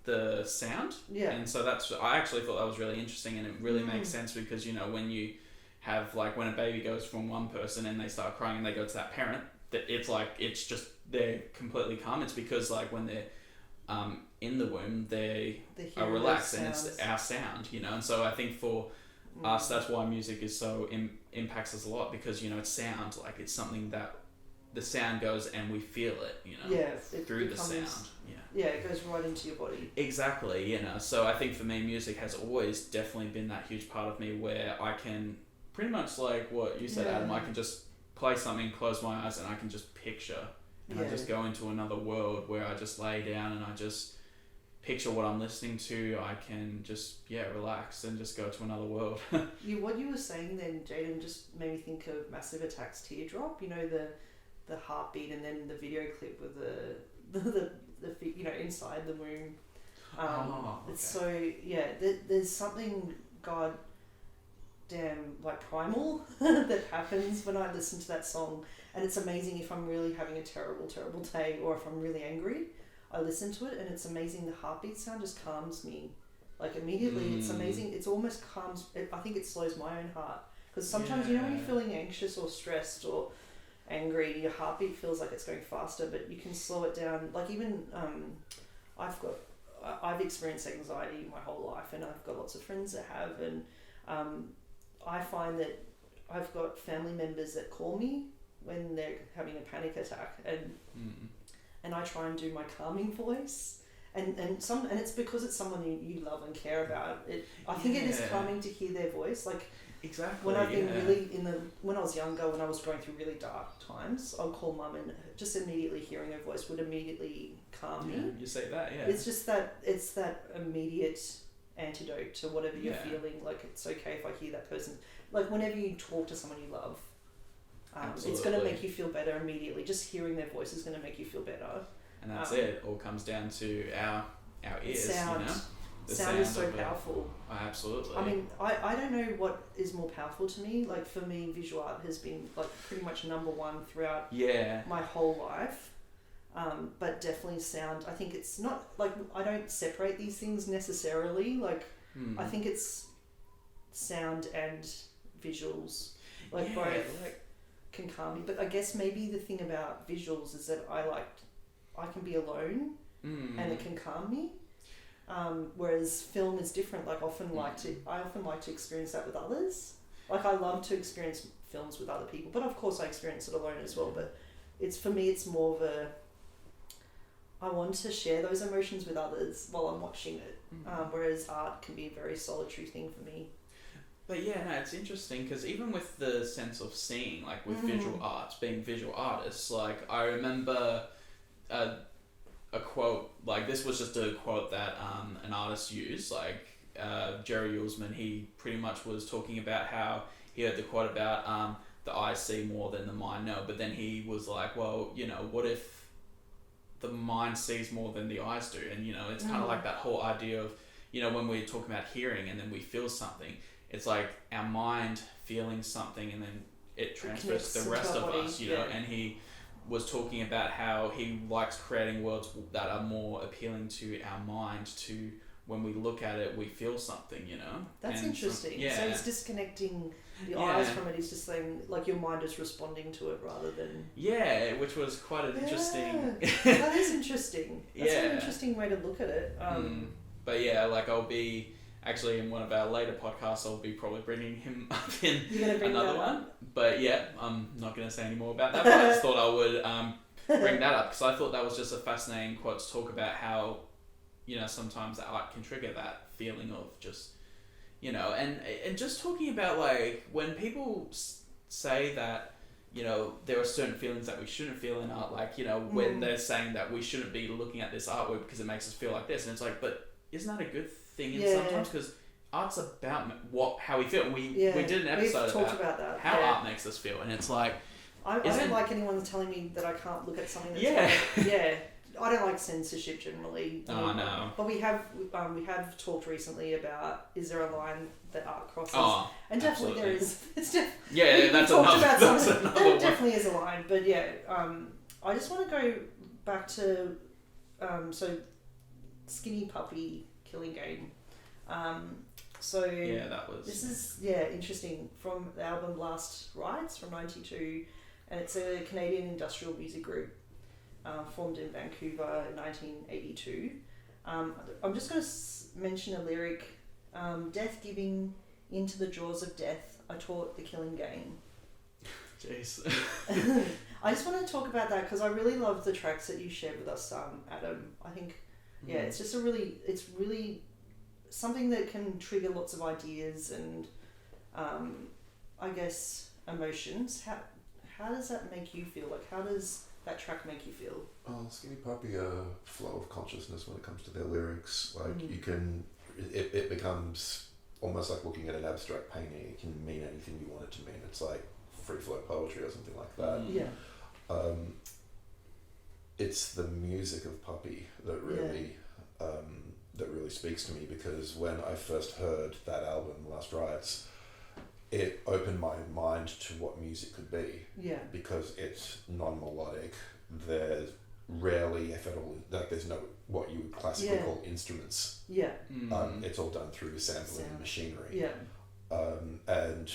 the sound. And so I actually thought that was really interesting, and it really makes sense because, when you have, like, when a baby goes from one person and they start crying and they go to that parent, that it's just they're completely calm. It's because, like, when they're in the womb, they are relaxed, and it's our sound, and so I think for us, that's why music is so impacts us a lot, because it's sound, like it's something that the sound goes and we feel it, through the sound. It goes right into your body. Exactly, so I think for me, music has always definitely been that huge part of me, where I can pretty much, like what you said, Adam, I can just play something, close my eyes, and I can just picture, and I just go into another world where I just lay down and I just picture what I'm listening to. I can just relax and just go to another world. What you were saying then, Jayden, just made me think of Massive Attack's Teardrop. The heartbeat, and then the video clip with the inside the womb. It's so there's something goddamn like primal that happens when I listen to that song, and it's amazing if I'm really having a terrible day or if I'm really angry. I listen to it and it's amazing. The heartbeat sound just calms me, like immediately. It's amazing. It's almost calms. I think it slows my own heart, because sometimes when you're feeling anxious or stressed or angry, your heartbeat feels like it's going faster, but you can slow it down. Like even I've experienced anxiety my whole life, and I've got lots of friends that have, and I find that I've got family members that call me when they're having a panic attack, and I try and do my calming voice, and it's because it's someone you love and care about. I think it is calming to hear their voice. Like exactly when I've been when I was younger, when I was going through really dark times, I'd call mum, and just immediately hearing her voice would immediately calm me. You say that, It's just it's that immediate antidote to whatever you're feeling. Like it's okay if I hear that person. Like whenever you talk to someone you love, It's going to make you feel better immediately. Just hearing their voice is going to make you feel better. And that's it. It all comes down to our ears, sound. you know? The sound is so powerful. Oh, absolutely. I mean, I don't know what is more powerful to me. Like, for me, visual art has been, like, pretty much number one throughout my whole life. But definitely sound. I think it's not, like, I don't separate these things necessarily. Like, I think it's sound and visuals. Like, both can calm me. But I guess maybe the thing about visuals is that I can be alone and it can calm me. Whereas film is different. Like, I often like to experience that with others. Like, I love to experience films with other people, but of course I experience it alone as well. But for me it's more of I want to share those emotions with others while I'm watching it. Whereas art can be a very solitary thing for me. But yeah, no, it's interesting because even with the sense of seeing, like with visual arts, being visual artists, like I remember a quote, like this was just a quote that an artist used, like Jerry Ullsman, he pretty much was talking about how he heard the quote about the eyes see more than the mind know, but then he was like, well, you know, what if the mind sees more than the eyes do? And, you know, it's kind of like that whole idea of, you know, when we're talking about hearing and then we feel something, it's like our mind feeling something and then it transfers to the rest of us, you know, and he was talking about how he likes creating worlds that are more appealing to our mind, to when we look at it, we feel something, you know? That's interesting. So it's disconnecting the eyes from it. He's just saying, like, your mind is responding to it rather than... Yeah, which was quite an interesting... That is interesting. That's an interesting way to look at it. But yeah, like I'll be... Actually, in one of our later podcasts, I'll be probably bringing him up in another one. But yeah, I'm not going to say any more about that. But I just thought I would bring that up because I thought that was just a fascinating quote to talk about how, you know, sometimes art can trigger that feeling of just, you know, and just talking about like when people say that, you know, there are certain feelings that we shouldn't feel in art, like, you know, when they're saying that we shouldn't be looking at this artwork because it makes us feel like this, and it's like, but isn't that a good thing sometimes? Because art's about how we feel. We did an episode about that. How art makes us feel, and it's like I don't like anyone telling me that I can't look at something that's I don't like censorship generally. No. But we have talked recently about, is there a line that art crosses? And definitely there is. That's another there definitely is a line. But I just want to go back to so Skinny Puppy Killing Game. That was... This is interesting, from the album Last Rites from '92, and it's a Canadian industrial music group formed in Vancouver in 1982. I'm just going to mention a lyric: "Death giving into the jaws of death, I taught the killing game." Jeez. I just want to talk about that because I really love the tracks that you shared with us, Adam. I think it's just it's really something that can trigger lots of ideas and I guess emotions. How does that make you feel? Like, how does that track make you feel? Skinny Puppy are flow of consciousness when it comes to their lyrics. Like you can, it becomes almost like looking at an abstract painting. It can mean anything you want it to mean. It's like free flow poetry or something like that. It's the music of Puppy that really speaks to me, because when I first heard that album, Last Rites, it opened my mind to what music could be. Yeah. Because it's non-melodic. There's rarely, if at all, like there's no what you would classically call instruments. Yeah. It's all done through sampling and machinery. Yeah. And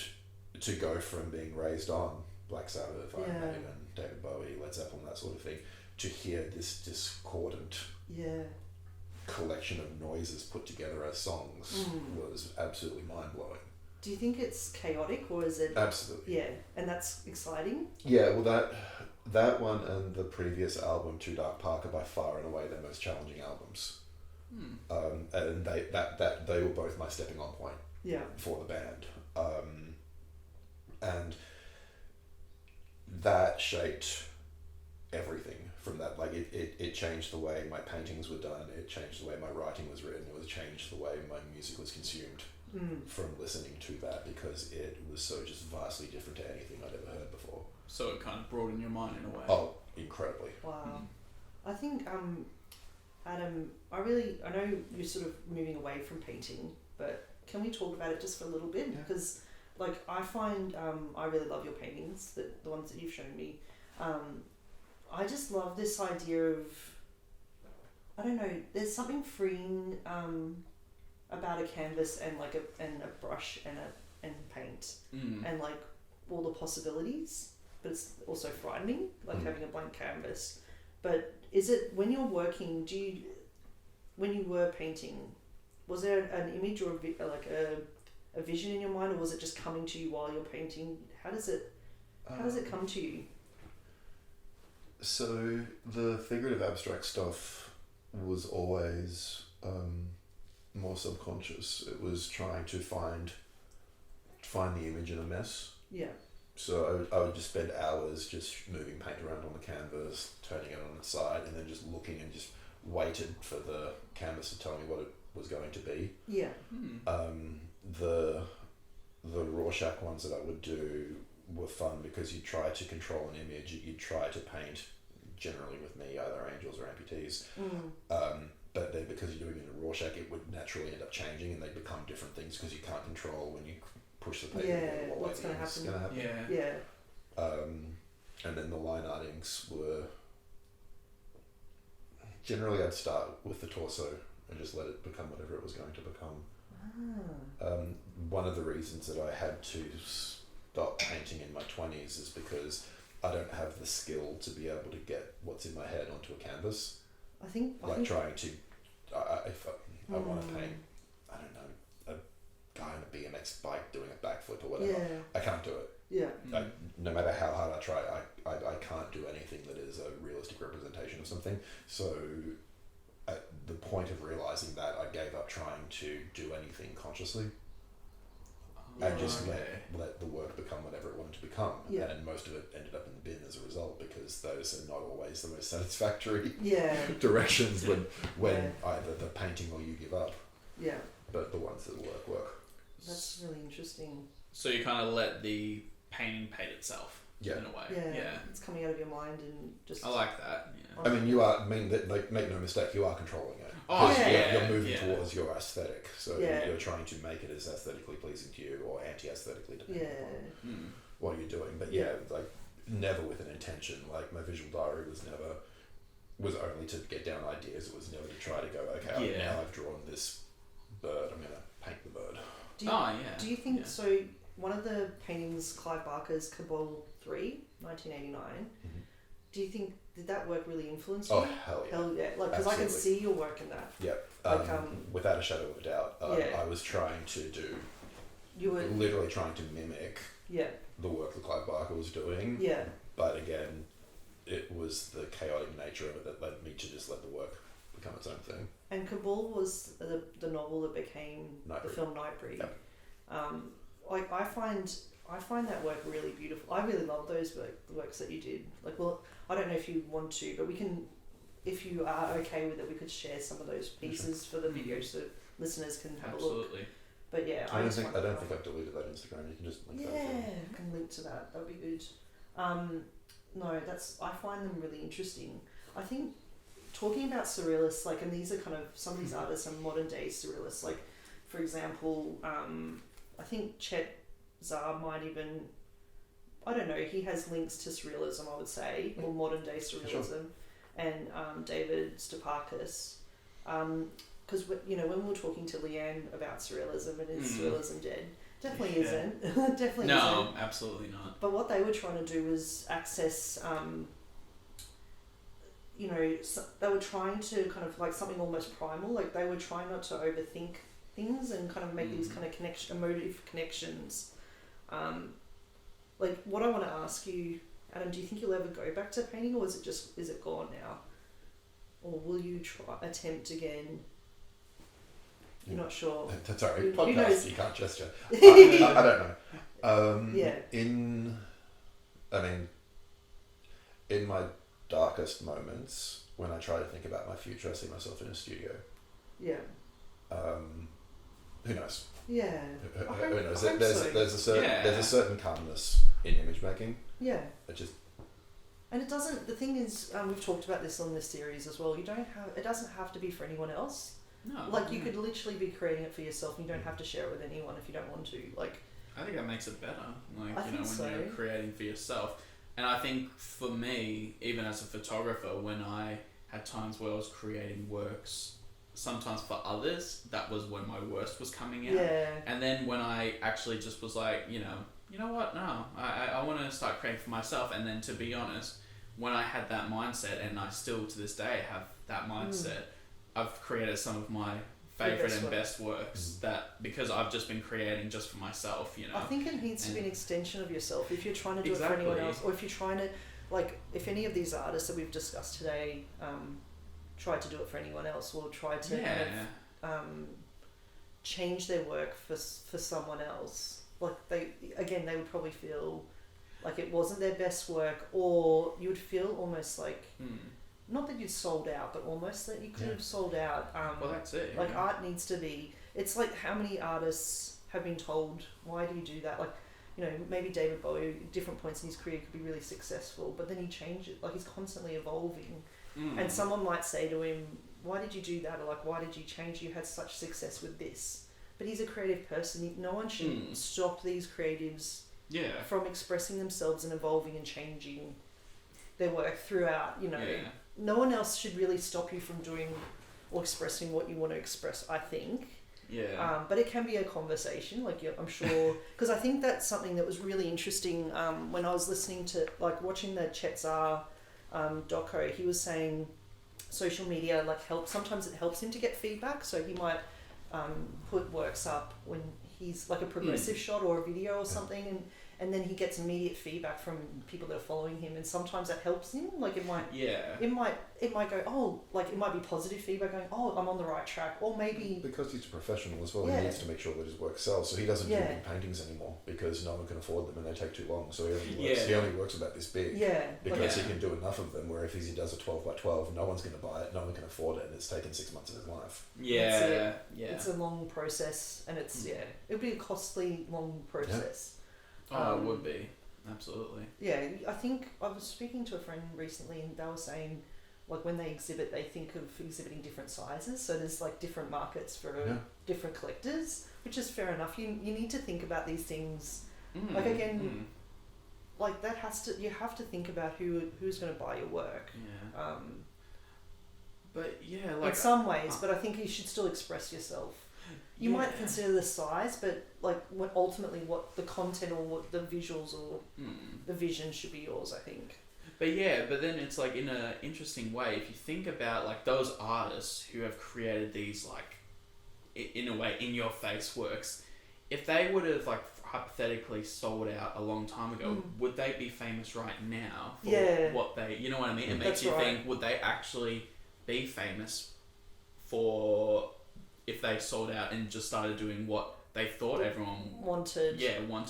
to go from being raised on Black Sabbath, Iron Maiden, David Bowie, Led Zeppelin, that sort of thing, to hear this discordant collection of noises put together as songs was absolutely mind-blowing. Do you think it's chaotic, or is it... Absolutely. Yeah, and that's exciting? Yeah, well that one and the previous album, Too Dark Park, are by far and away their most challenging albums. And they were both my stepping on point for the band. And that shaped everything from that. Like it changed the way my paintings were done, it changed the way my writing was written, it changed the way my music was consumed from listening to that, because it was so just vastly different to anything I'd ever heard before. So it kind of broadened your mind in a way. Oh, incredibly. Wow. I think, Adam, I know you're sort of moving away from painting, but can we talk about it just for a little bit? Yeah. Because, like, I find I really love your paintings, the ones that you've shown me. I just love this idea of, I don't know, there's something freeing about a canvas and like a brush and paint and like all the possibilities, but it's also frightening, like having a blank canvas. But is it, when you're working, when you were painting, was there an image or a vision in your mind, or was it just coming to you while you're painting? How does it come to you? So the figurative abstract stuff was always more subconscious. It was trying to find the image in a mess. Yeah. So I would just spend hours just moving paint around on the canvas, turning it on its side, and then just looking and just waited for the canvas to tell me what it was going to be. Yeah. The Rorschach ones that I would do were fun because you try to control an image. You try to paint, generally with me, either angels or amputees. But then because you're doing it in a Rorschach, it would naturally end up changing, and they become different things because you can't control when you push the paper. Yeah, what's going to happen. Yeah. And then the line art inks were, generally I'd start with the torso and just let it become whatever it was going to become. One of the reasons that I had to stop painting in my 20s is because I don't have the skill to be able to get what's in my head onto a canvas. I think trying to, if I want to paint, I don't know, a guy on a BMX bike doing a backflip or whatever, I can't do it. Yeah. No matter how hard I try, I can't do anything that is a realistic representation of something. So at the point of realising that, I gave up trying to do anything consciously. And just let the work become whatever it wanted to become. Yeah. And most of it ended up in the bin as a result, because those are not always the most satisfactory directions when either the painting or you give up. Yeah. But the ones that work. That's really interesting. So you kind of let the painting paint itself in a way. Yeah. It's coming out of your mind and just... I like that. Yeah. I mean, make no mistake, you are controlling it. Oh, You're moving towards your aesthetic, so you're trying to make it as aesthetically pleasing to you or anti-aesthetically, depending on what you're doing. But like never with an intention. Like my visual diary was only to get down ideas. It was never to try to go, okay, now I've drawn this bird, I'm going to paint the bird. Do you think so? One of the paintings, Clive Barker's Cabal 3, 1989. Do you think, did that work really influence you? Oh, hell yeah. Hell yeah. Like, because I can see your work in that. Yeah. Without a shadow of a doubt. I was trying to do... You were... Literally trying to mimic the work that Clive Barker was doing. Yeah. But again, it was the chaotic nature of it that led me to just let the work become its own thing. And Cabal was the novel that became Nightbreed. The film Nightbreed. Yep. Like, I find that work really beautiful. I really love those works that you did. Like, well, I don't know if you want to, but we can, if you are okay with it, we could share some of those pieces for the video so listeners can have a look. But yeah, I don't think I've deleted that Instagram. You can just link that. I can link to that. That would be good. No, I find them really interesting. I think talking about surrealists, like, and these are kind of, some of these artists are modern day surrealists. Like, for example, I think Chet Zar might even, I don't know, he has links to surrealism, I would say, or modern day surrealism, and David Stepakis. Because when we were talking to Leanne about surrealism, and is surrealism dead? Definitely isn't. Definitely isn't. No, absolutely not. But what they were trying to do was access, they were trying to kind of like something almost primal. Like they were trying not to overthink things and kind of make these kind of emotive connections. Like what I want to ask you, Adam, do you think you'll ever go back to painting, or is it gone now? Or will you attempt again? You're not sure. That's all right. Podcast, you can't gesture. I don't know. In my darkest moments, when I try to think about my future, I see myself in a studio. Yeah. Who knows? Yeah. Who knows? There's a certain calmness in image making. Yeah. It just... And it doesn't, the thing is, we've talked about this on this series as well, it doesn't have to be for anyone else. No. Like, you could literally be creating it for yourself and you don't have to share it with anyone if you don't want to. Like, I think that makes it better. Like, I think when you're creating for yourself. And I think for me, even as a photographer, when I had times where I was creating works, sometimes for others, that was when my worst was coming out. Yeah. And then when I actually just was like, you know what? No, I want to start creating for myself. And then to be honest, when I had that mindset, and I still to this day have that mindset, I've created some of my favorite and best works that because I've just been creating just for myself, you know. I think it needs to be an extension of yourself. If you're trying to do it for anyone else, or if you're trying to, like, if any of these artists that we've discussed today try to do it for anyone else, or try to kind of, change their work for someone else, like they would probably feel like it wasn't their best work, or you would feel almost like not that you'd sold out, but almost that you could have sold out. Well, that's it. Like, art needs to be... It's like how many artists have been told, why do you do that? Like, you know, maybe David Bowie, at different points in his career, could be really successful, but then he changed it. Like, he's constantly evolving. And someone might say to him, why did you do that? Or, like, why did you change? You had such success with this. But he's a creative person. No one should stop these creatives from expressing themselves and evolving and changing their work throughout, you know. No one else should really stop you from doing or expressing what you want to express, I think. Yeah. But it can be a conversation, like, I'm sure, because I think that's something that was really interesting when I was listening to, like, watching the Chet Zar doco. He was saying social media, like, sometimes it helps him to get feedback, so he might put works up when he's, like, a progressive shot or a video or something, and then he gets immediate feedback from people that are following him, and sometimes that helps him. Like, it might go, oh, like, it might be positive feedback going, oh, I'm on the right track, or maybe... Because he's a professional as well, he needs to make sure that his work sells, so he doesn't do big paintings anymore, because no one can afford them and they take too long, so he only works about this big, because he can do enough of them, where if he does a 12 by 12, no one's going to buy it, no one can afford it, and it's taken 6 months of his life. It's a long process, and it's, it would be a costly, long process. Oh, it would be. Absolutely. Yeah, I think I was speaking to a friend recently, and they were saying, like, when they exhibit, they think of exhibiting different sizes. So there's, like, different markets for different collectors, which is fair enough. You need to think about these things. Like, again, like, you have to think about who's going to buy your work. Yeah. But yeah, like, in some ways, but I think you should still express yourself. You might consider the size, but, like, what the content or what the visuals or the vision should be yours, I think. But then it's, like, in an interesting way, if you think about, like, those artists who have created these, like, in a way, in-your-face works, if they would have, like, hypothetically sold out a long time ago, would they be famous right now for what they... You know what I mean? It makes you think, would they actually be famous for... if they sold out and just started doing what they thought everyone wanted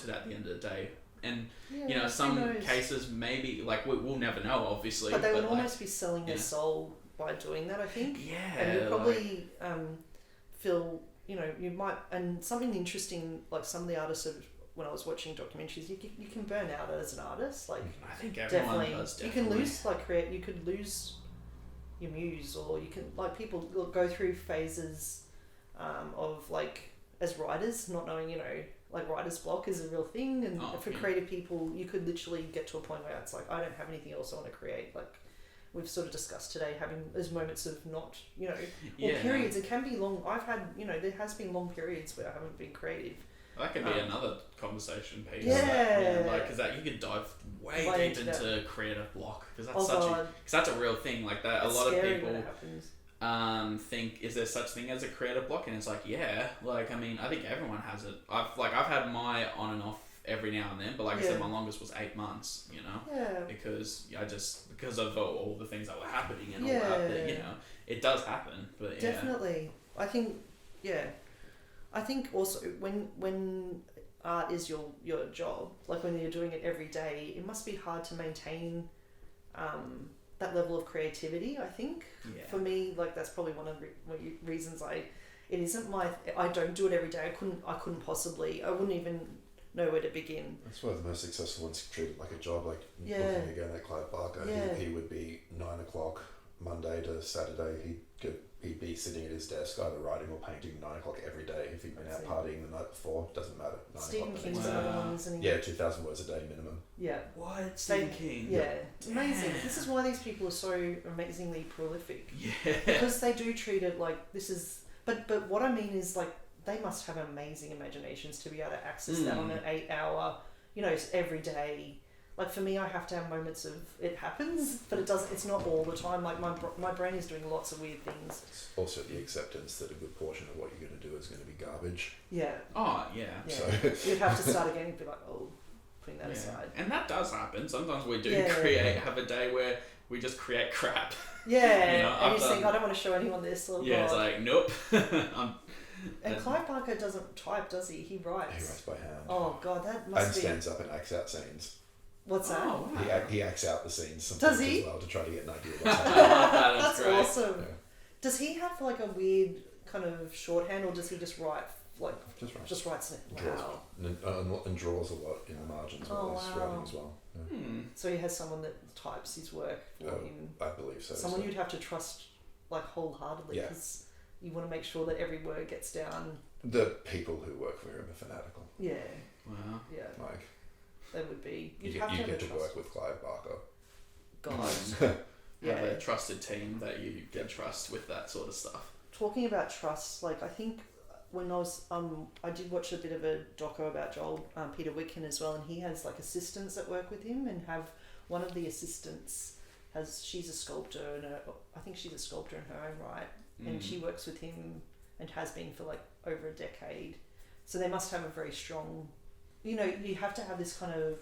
at the end of the day. And, you know, some cases maybe, like, we'll never know, obviously. But they would almost be selling their soul by doing that, I think. Yeah. And you'll probably feel, you know, you might... And something interesting, like, some of the artists when I was watching documentaries, you can burn out as an artist. Like, I think everyone does, definitely. You can lose, like, you could lose your muse, or you can, like, people go through phases... of, like, as writers, not knowing, you know, like, writer's block is a real thing, and for creative people, you could literally get to a point where it's like, I don't have anything else I want to create. Like, we've sort of discussed today, having those moments of not, you know, or periods. It can be long. I've had, you know, there has been long periods where I haven't been creative. That could be another conversation piece. Yeah. Like, because that you could dive way deep into creative block, because that's that's a real thing. Like that, it's a lot of scary people. When it happens. Think, is there such thing as a creative block? And it's like, like, I mean, I think everyone has it. I've had my on and off every now and then, but like I said, my longest was 8 months, you know, because of all the things that were happening and all that, you know, it does happen, but definitely. I think also when art is your job, like when you're doing it every day, it must be hard to maintain that level of creativity. I think for me, like, that's probably one of the reasons I don't do it every day. I wouldn't even know where to begin. That's why the most successful ones treat it like a job. Like Yeah. looking again at Clive Barker, Yeah. he would be 9 o'clock Monday to Saturday. He'd be sitting at his desk either writing or painting 9 o'clock every day. If he'd been out partying the night before, doesn't matter. 9 Stephen o'clock. King's another one, isn't he? Yeah, 2,000 words a day minimum. Yeah. What? Stephen King? Yeah. It's amazing. Damn. This is why these people are so amazingly prolific. Yeah. Because they do treat it like this is... But what I mean is, like, they must have amazing imaginations to be able to access that on an 8-hour, every day. Like, for me, I have to have moments of it happens, but it's not all the time. Like, my brain is doing lots of weird things. It's also the acceptance that a good portion of what you're going to do is going to be garbage. Yeah. Oh, yeah. So You'd have to start again and be like, putting that aside. And that does happen. Sometimes we do Yeah. have a day where we just create crap. Yeah, and you I've think, I don't want to show anyone this. Or Yeah, it's like, nope. And Clive Barker doesn't type, does he? He writes. he writes by hand. Oh, God, that And must be... stands up and acts out scenes. What's that? Oh, wow. He acts out the scenes sometimes Does he? as well to try to get an idea of what's happening. That's great. awesome. Yeah. Does he have like a weird kind of shorthand, or does he just write like Just writes it? draws. Wow. And draws a lot in the margins while he's writing as well. Yeah. So he has someone that types his work for him. I believe so. Someone you'd have to trust like wholeheartedly, because you want to make sure that every word gets down. The people who work for him are fanatical. Yeah. Wow. Yeah. Like, They would be. you You'd have to have get a to trust. work with Clive Barker. God. Have a trusted team that you can trust with that sort of stuff. Talking about trust, like I think when I was I did watch a bit of a doco about Joel Peter Witkin as well, and he has like assistants that work with him, and have one of the assistants she's a sculptor, and I think she's a sculptor in her own right, and she works with him and has been for like over a decade. So they must have a very strong, you have to have this kind of,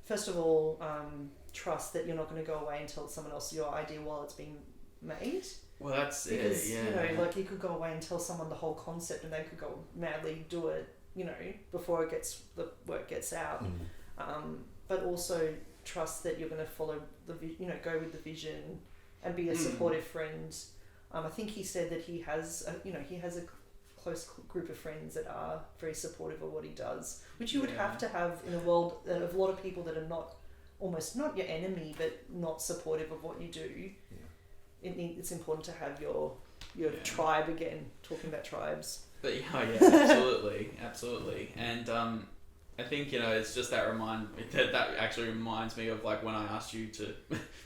first of all, trust that you're not going to go away and tell someone else your idea while it's being made. Well, that's because, it, yeah. like you could go away and tell someone the whole concept, and they could go madly do it, before the work gets out. But also trust that you're going to follow go with the vision and be a supportive friend. I think he said that he has a close group of friends that are very supportive of what he does, which you would have to have in a world of a lot of people that are almost not your enemy, but not supportive of what you do. It's important to have your tribe, again, talking about tribes. But absolutely. And I think it's just that that actually reminds me of like when I asked you to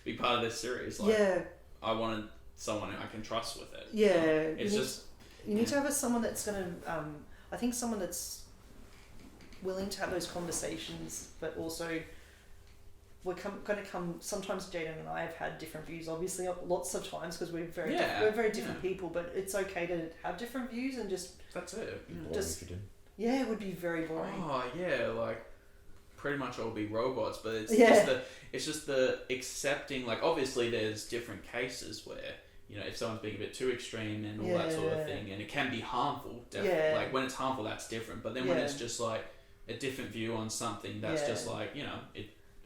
be part of this series. Like, I wanted someone who I can trust with it. Yeah, you need to have someone that's going to. I think someone that's willing to have those conversations, but also we're going to come. Sometimes Jayden and I have had different views. Obviously, lots of times because we're very different people. But it's okay to have different views and just. That's it. It would be very boring. Oh yeah, like pretty much all be robots. But it's just the accepting. Like obviously, there's different cases where if someone's being a bit too extreme and all that sort of thing, and it can be harmful. Definitely. Like when it's harmful, that's different. But then when it's just like a different view on something, that's just like it.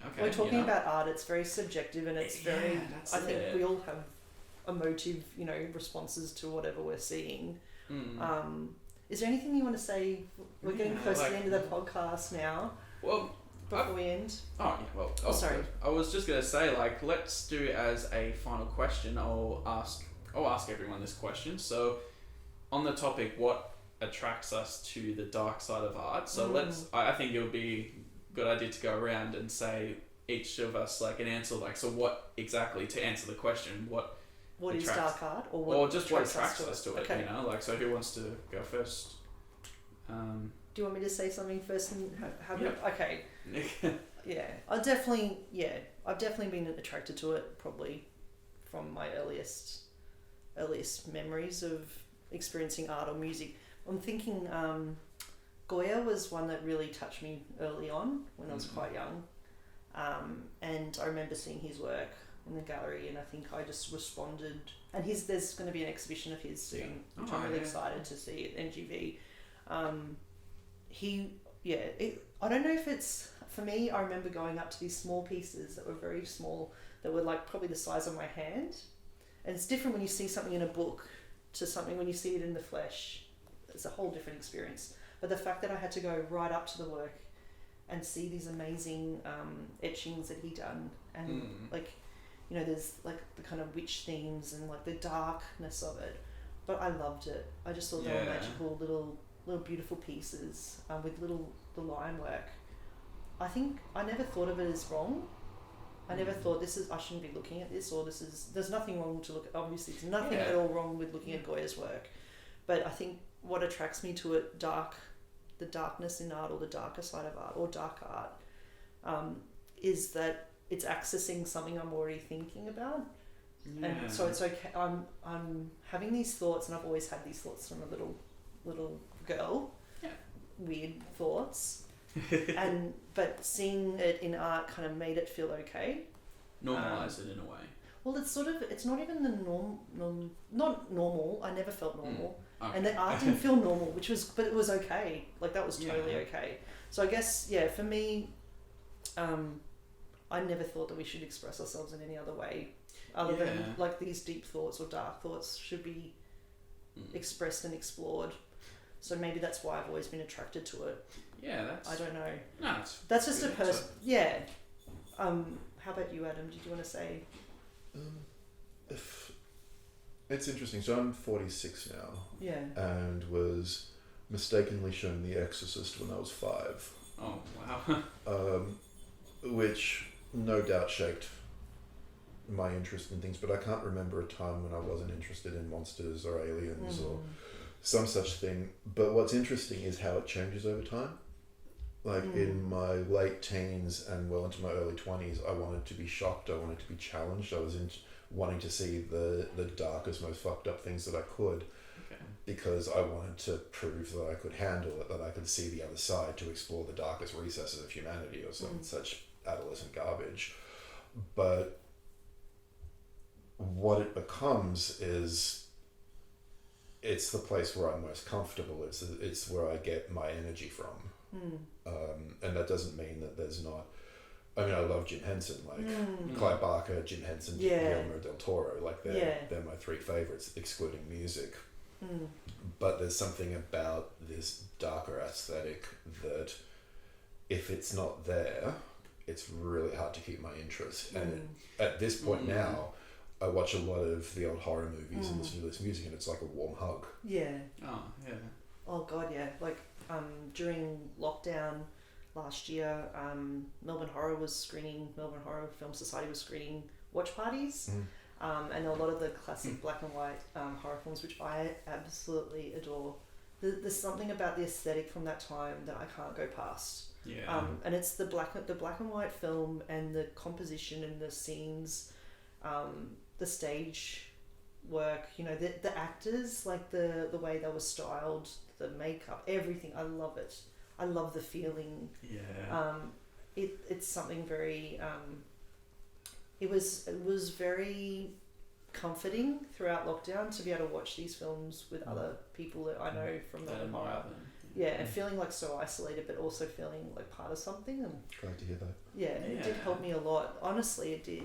Okay, we're talking about art. It's very subjective, and it's very. I think we all have emotive, responses to whatever we're seeing. Is there anything you want to say? We're getting close to the end of the podcast now. Well, before we end. Oh yeah. Well, sorry. I was just gonna say, like, let's do it as a final question. I'll ask everyone this question. So, on the topic, what attracts us to the dark side of art? So I think it would be good idea to go around and say each of us like an answer, like, so what exactly, to answer the question, what is dark art, or just what attracts us to it, okay. Like, so who wants to go first? Do you want me to say something first and have it? Okay. I've definitely been attracted to it, probably from my earliest memories of experiencing art or music. I'm thinking Goya was one that really touched me early on when I was quite young, and I remember seeing his work in the gallery, and I think I just responded. And there's going to be an exhibition of his soon, which I'm really excited to see at NGV. I don't know if it's for me. I remember going up to these small pieces that were very small, that were like probably the size of my hand, and it's different when you see something in a book to something when you see it in the flesh. It's a whole different experience. But the fact that I had to go right up to the work and see these amazing etchings that he done, and like, you know, there's like the kind of witch themes and like the darkness of it, but I loved it. I just thought they were magical little beautiful pieces with the line work. I think I never thought of it as wrong. I never thought I shouldn't be looking at this, or there's nothing wrong to look at. Obviously there's nothing at all wrong with looking at Goya's work, but I think what attracts me to it, the darkness in art, or the darker side of art, or dark art, is that it's accessing something I'm already thinking about. And so it's okay. I'm having these thoughts, and I've always had these thoughts from a little girl. Weird thoughts. But seeing it in art kind of made it feel okay. Normalize it in a way. Well, it's not even the not normal. I never felt normal. Okay. And the art didn't feel normal, but it was okay. Like, that was totally okay. So I guess, for me, I never thought that we should express ourselves in any other way other than like these deep thoughts or dark thoughts should be expressed and explored. So maybe that's why I've always been attracted to it. Yeah, that's... I don't know. No, that's just a person. Yeah. How about you, Adam? Did you want to say? It's interesting. So I'm 46 now. Yeah. And was mistakenly shown The Exorcist when I was 5. Oh, wow. Which no doubt shaped my interest in things, but I can't remember a time when I wasn't interested in monsters or aliens or some such thing. But what's interesting is how it changes over time. Like in my late teens and well into my early 20s, I wanted to be shocked, I wanted to be challenged, I was wanting to see the darkest, most fucked up things that I could, because I wanted to prove that I could handle it, that I could see the other side, to explore the darkest recesses of humanity or some such adolescent garbage. But what it becomes is, it's the place where I'm most comfortable. It's where I get my energy from. And that doesn't mean that there's not... I mean, I love Jim Henson, like Clive Barker, Jim Henson, Guillermo del Toro. Like, they're my 3 favourites, excluding music. But there's something about this darker aesthetic that, if it's not there, it's really hard to keep my interest. And at this point now, I watch a lot of the old horror movies and listen to this music, and it's like a warm hug. Yeah. Oh, yeah. Oh, God, yeah. Like, during lockdown last year, Melbourne Horror Film Society was screening watch parties. And a lot of the classic black and white horror films, which I absolutely adore. There's something about the aesthetic from that time that I can't go past. Yeah. And it's the black and white film, and the composition and the scenes, the stage work, you know, the actors, like the way they were styled, the makeup, everything. I love it. I love the feeling. Yeah. It's something very... It was very comforting throughout lockdown to be able to watch these films with other people that I know from Melbourne Horror. And feeling like so isolated, but also feeling like part of something. And glad to hear that. Yeah, it did help me a lot. Honestly, it did,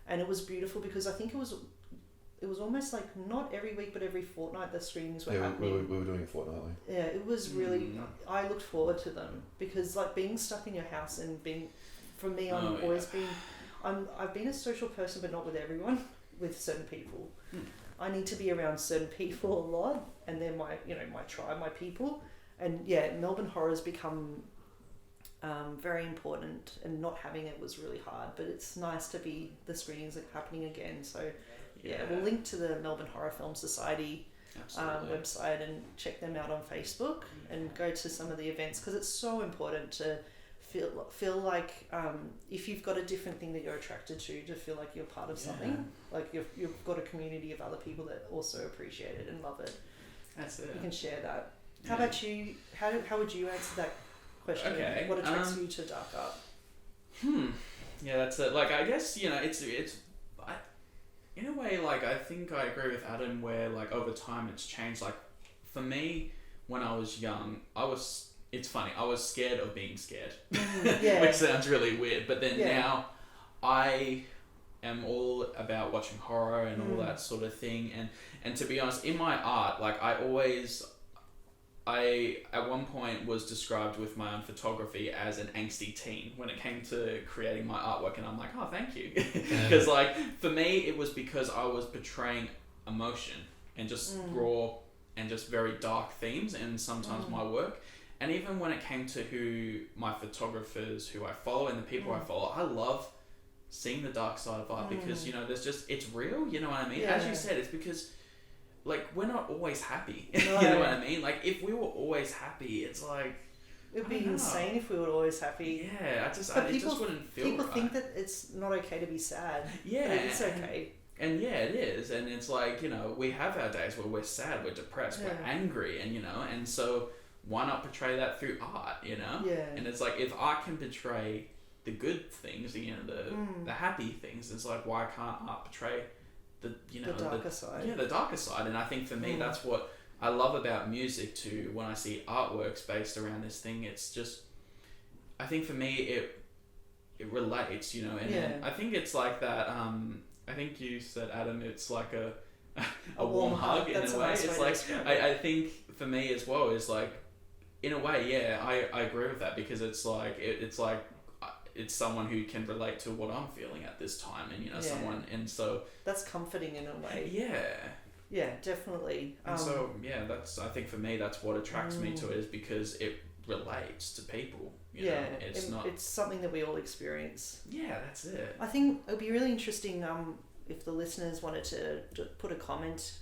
and it was beautiful because I think it was almost like not every week, but every fortnight the screenings were happening. We were doing it fortnightly. Yeah, it was really. I looked forward to them because, like, being stuck in your house and being, for me, always been. I've been a social person, but not with everyone. With certain people, I need to be around certain people a lot, and they're my tribe, my people. And Melbourne Horror has become very important, and not having it was really hard. But it's nice to be the screenings are happening again. So we'll link to the Melbourne Horror Film Society website and check them out on Facebook and go to some of the events, because it's so important to feel like if you've got a different thing that you're attracted to feel like you're part of something, like you've got a community of other people that also appreciate it and love it. That's it. You can share that. How about you? How would you answer that question? Okay. What attracts you to dark art? Yeah, that's it. Like, I guess, you know, it's in a way, like, I think I agree with Adam where, like, over time it's changed. Like, for me, when I was young, it's funny, I was scared of being scared, which sounds really weird, but then now I am all about watching horror and all that sort of thing, and to be honest, in my art, like, I always I at one point was described with my own photography as an angsty teen when it came to creating my artwork, and I'm like, oh, thank you, because like for me it was because I was portraying emotion and just raw and just very dark themes in sometimes my work. And even when it came to who my photographers who I follow and the people I follow, I love seeing the dark side of art because there's just, it's real, you know what I mean? As you said, it's because like we're not always happy. No. You know what I mean? Like if we were always happy, it's like it'd be insane if we were always happy. Yeah, it just wouldn't feel people right. think that it's not okay to be sad. Yeah, but it's okay. And yeah, it is, and it's like we have our days where we're sad, we're depressed, we're angry, and and so why not portray that through art? Yeah. And it's like if I can portray the good things, the happy things, it's like why can't art portray the darker side. Yeah, the darker side. And I think for me that's what I love about music too. When I see artworks based around this thing, it's just, I think for me it relates, and I think it's like that. I think you said, Adam, it's like a warm hug in a way. It's like I think for me as well is like in a way, I agree with that because it's like it's someone who can relate to what I'm feeling at this time, and someone, and so that's comforting in a way. Yeah, definitely. And so that's, I think for me that's what attracts me to it, is because it relates to people. You know? It's something that we all experience. Yeah, that's it. I think it would be really interesting if the listeners wanted to put a comment.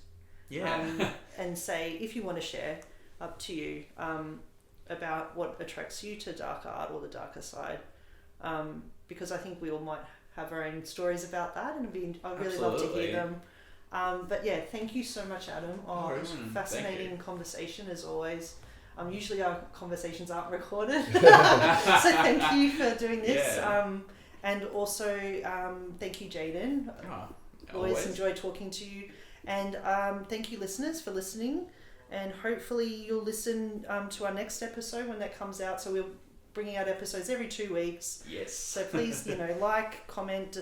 And say if you want to share, up to you, about what attracts you to darker art or the darker side. Because I think we all might have our own stories about that, and I'd really love to hear them. But yeah, thank you so much, Adam. It was a fascinating conversation as always. Usually our conversations aren't recorded, so thank you for doing this. And also thank you, Jayden. Always enjoy talking to you, and thank you, listeners, for listening. And hopefully you'll listen to our next episode when that comes out. So we're bringing out episodes every 2 weeks. Yes. So please, like, comment,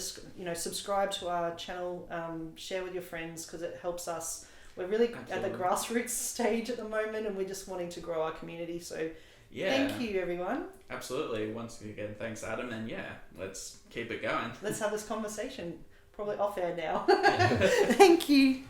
subscribe to our channel, share with your friends, because it helps us. We're really at the grassroots stage at the moment, and we're just wanting to grow our community. So thank you, everyone. Absolutely. Once again, thanks, Adam. And let's keep it going. Let's have this conversation. Probably off air now. Thank you.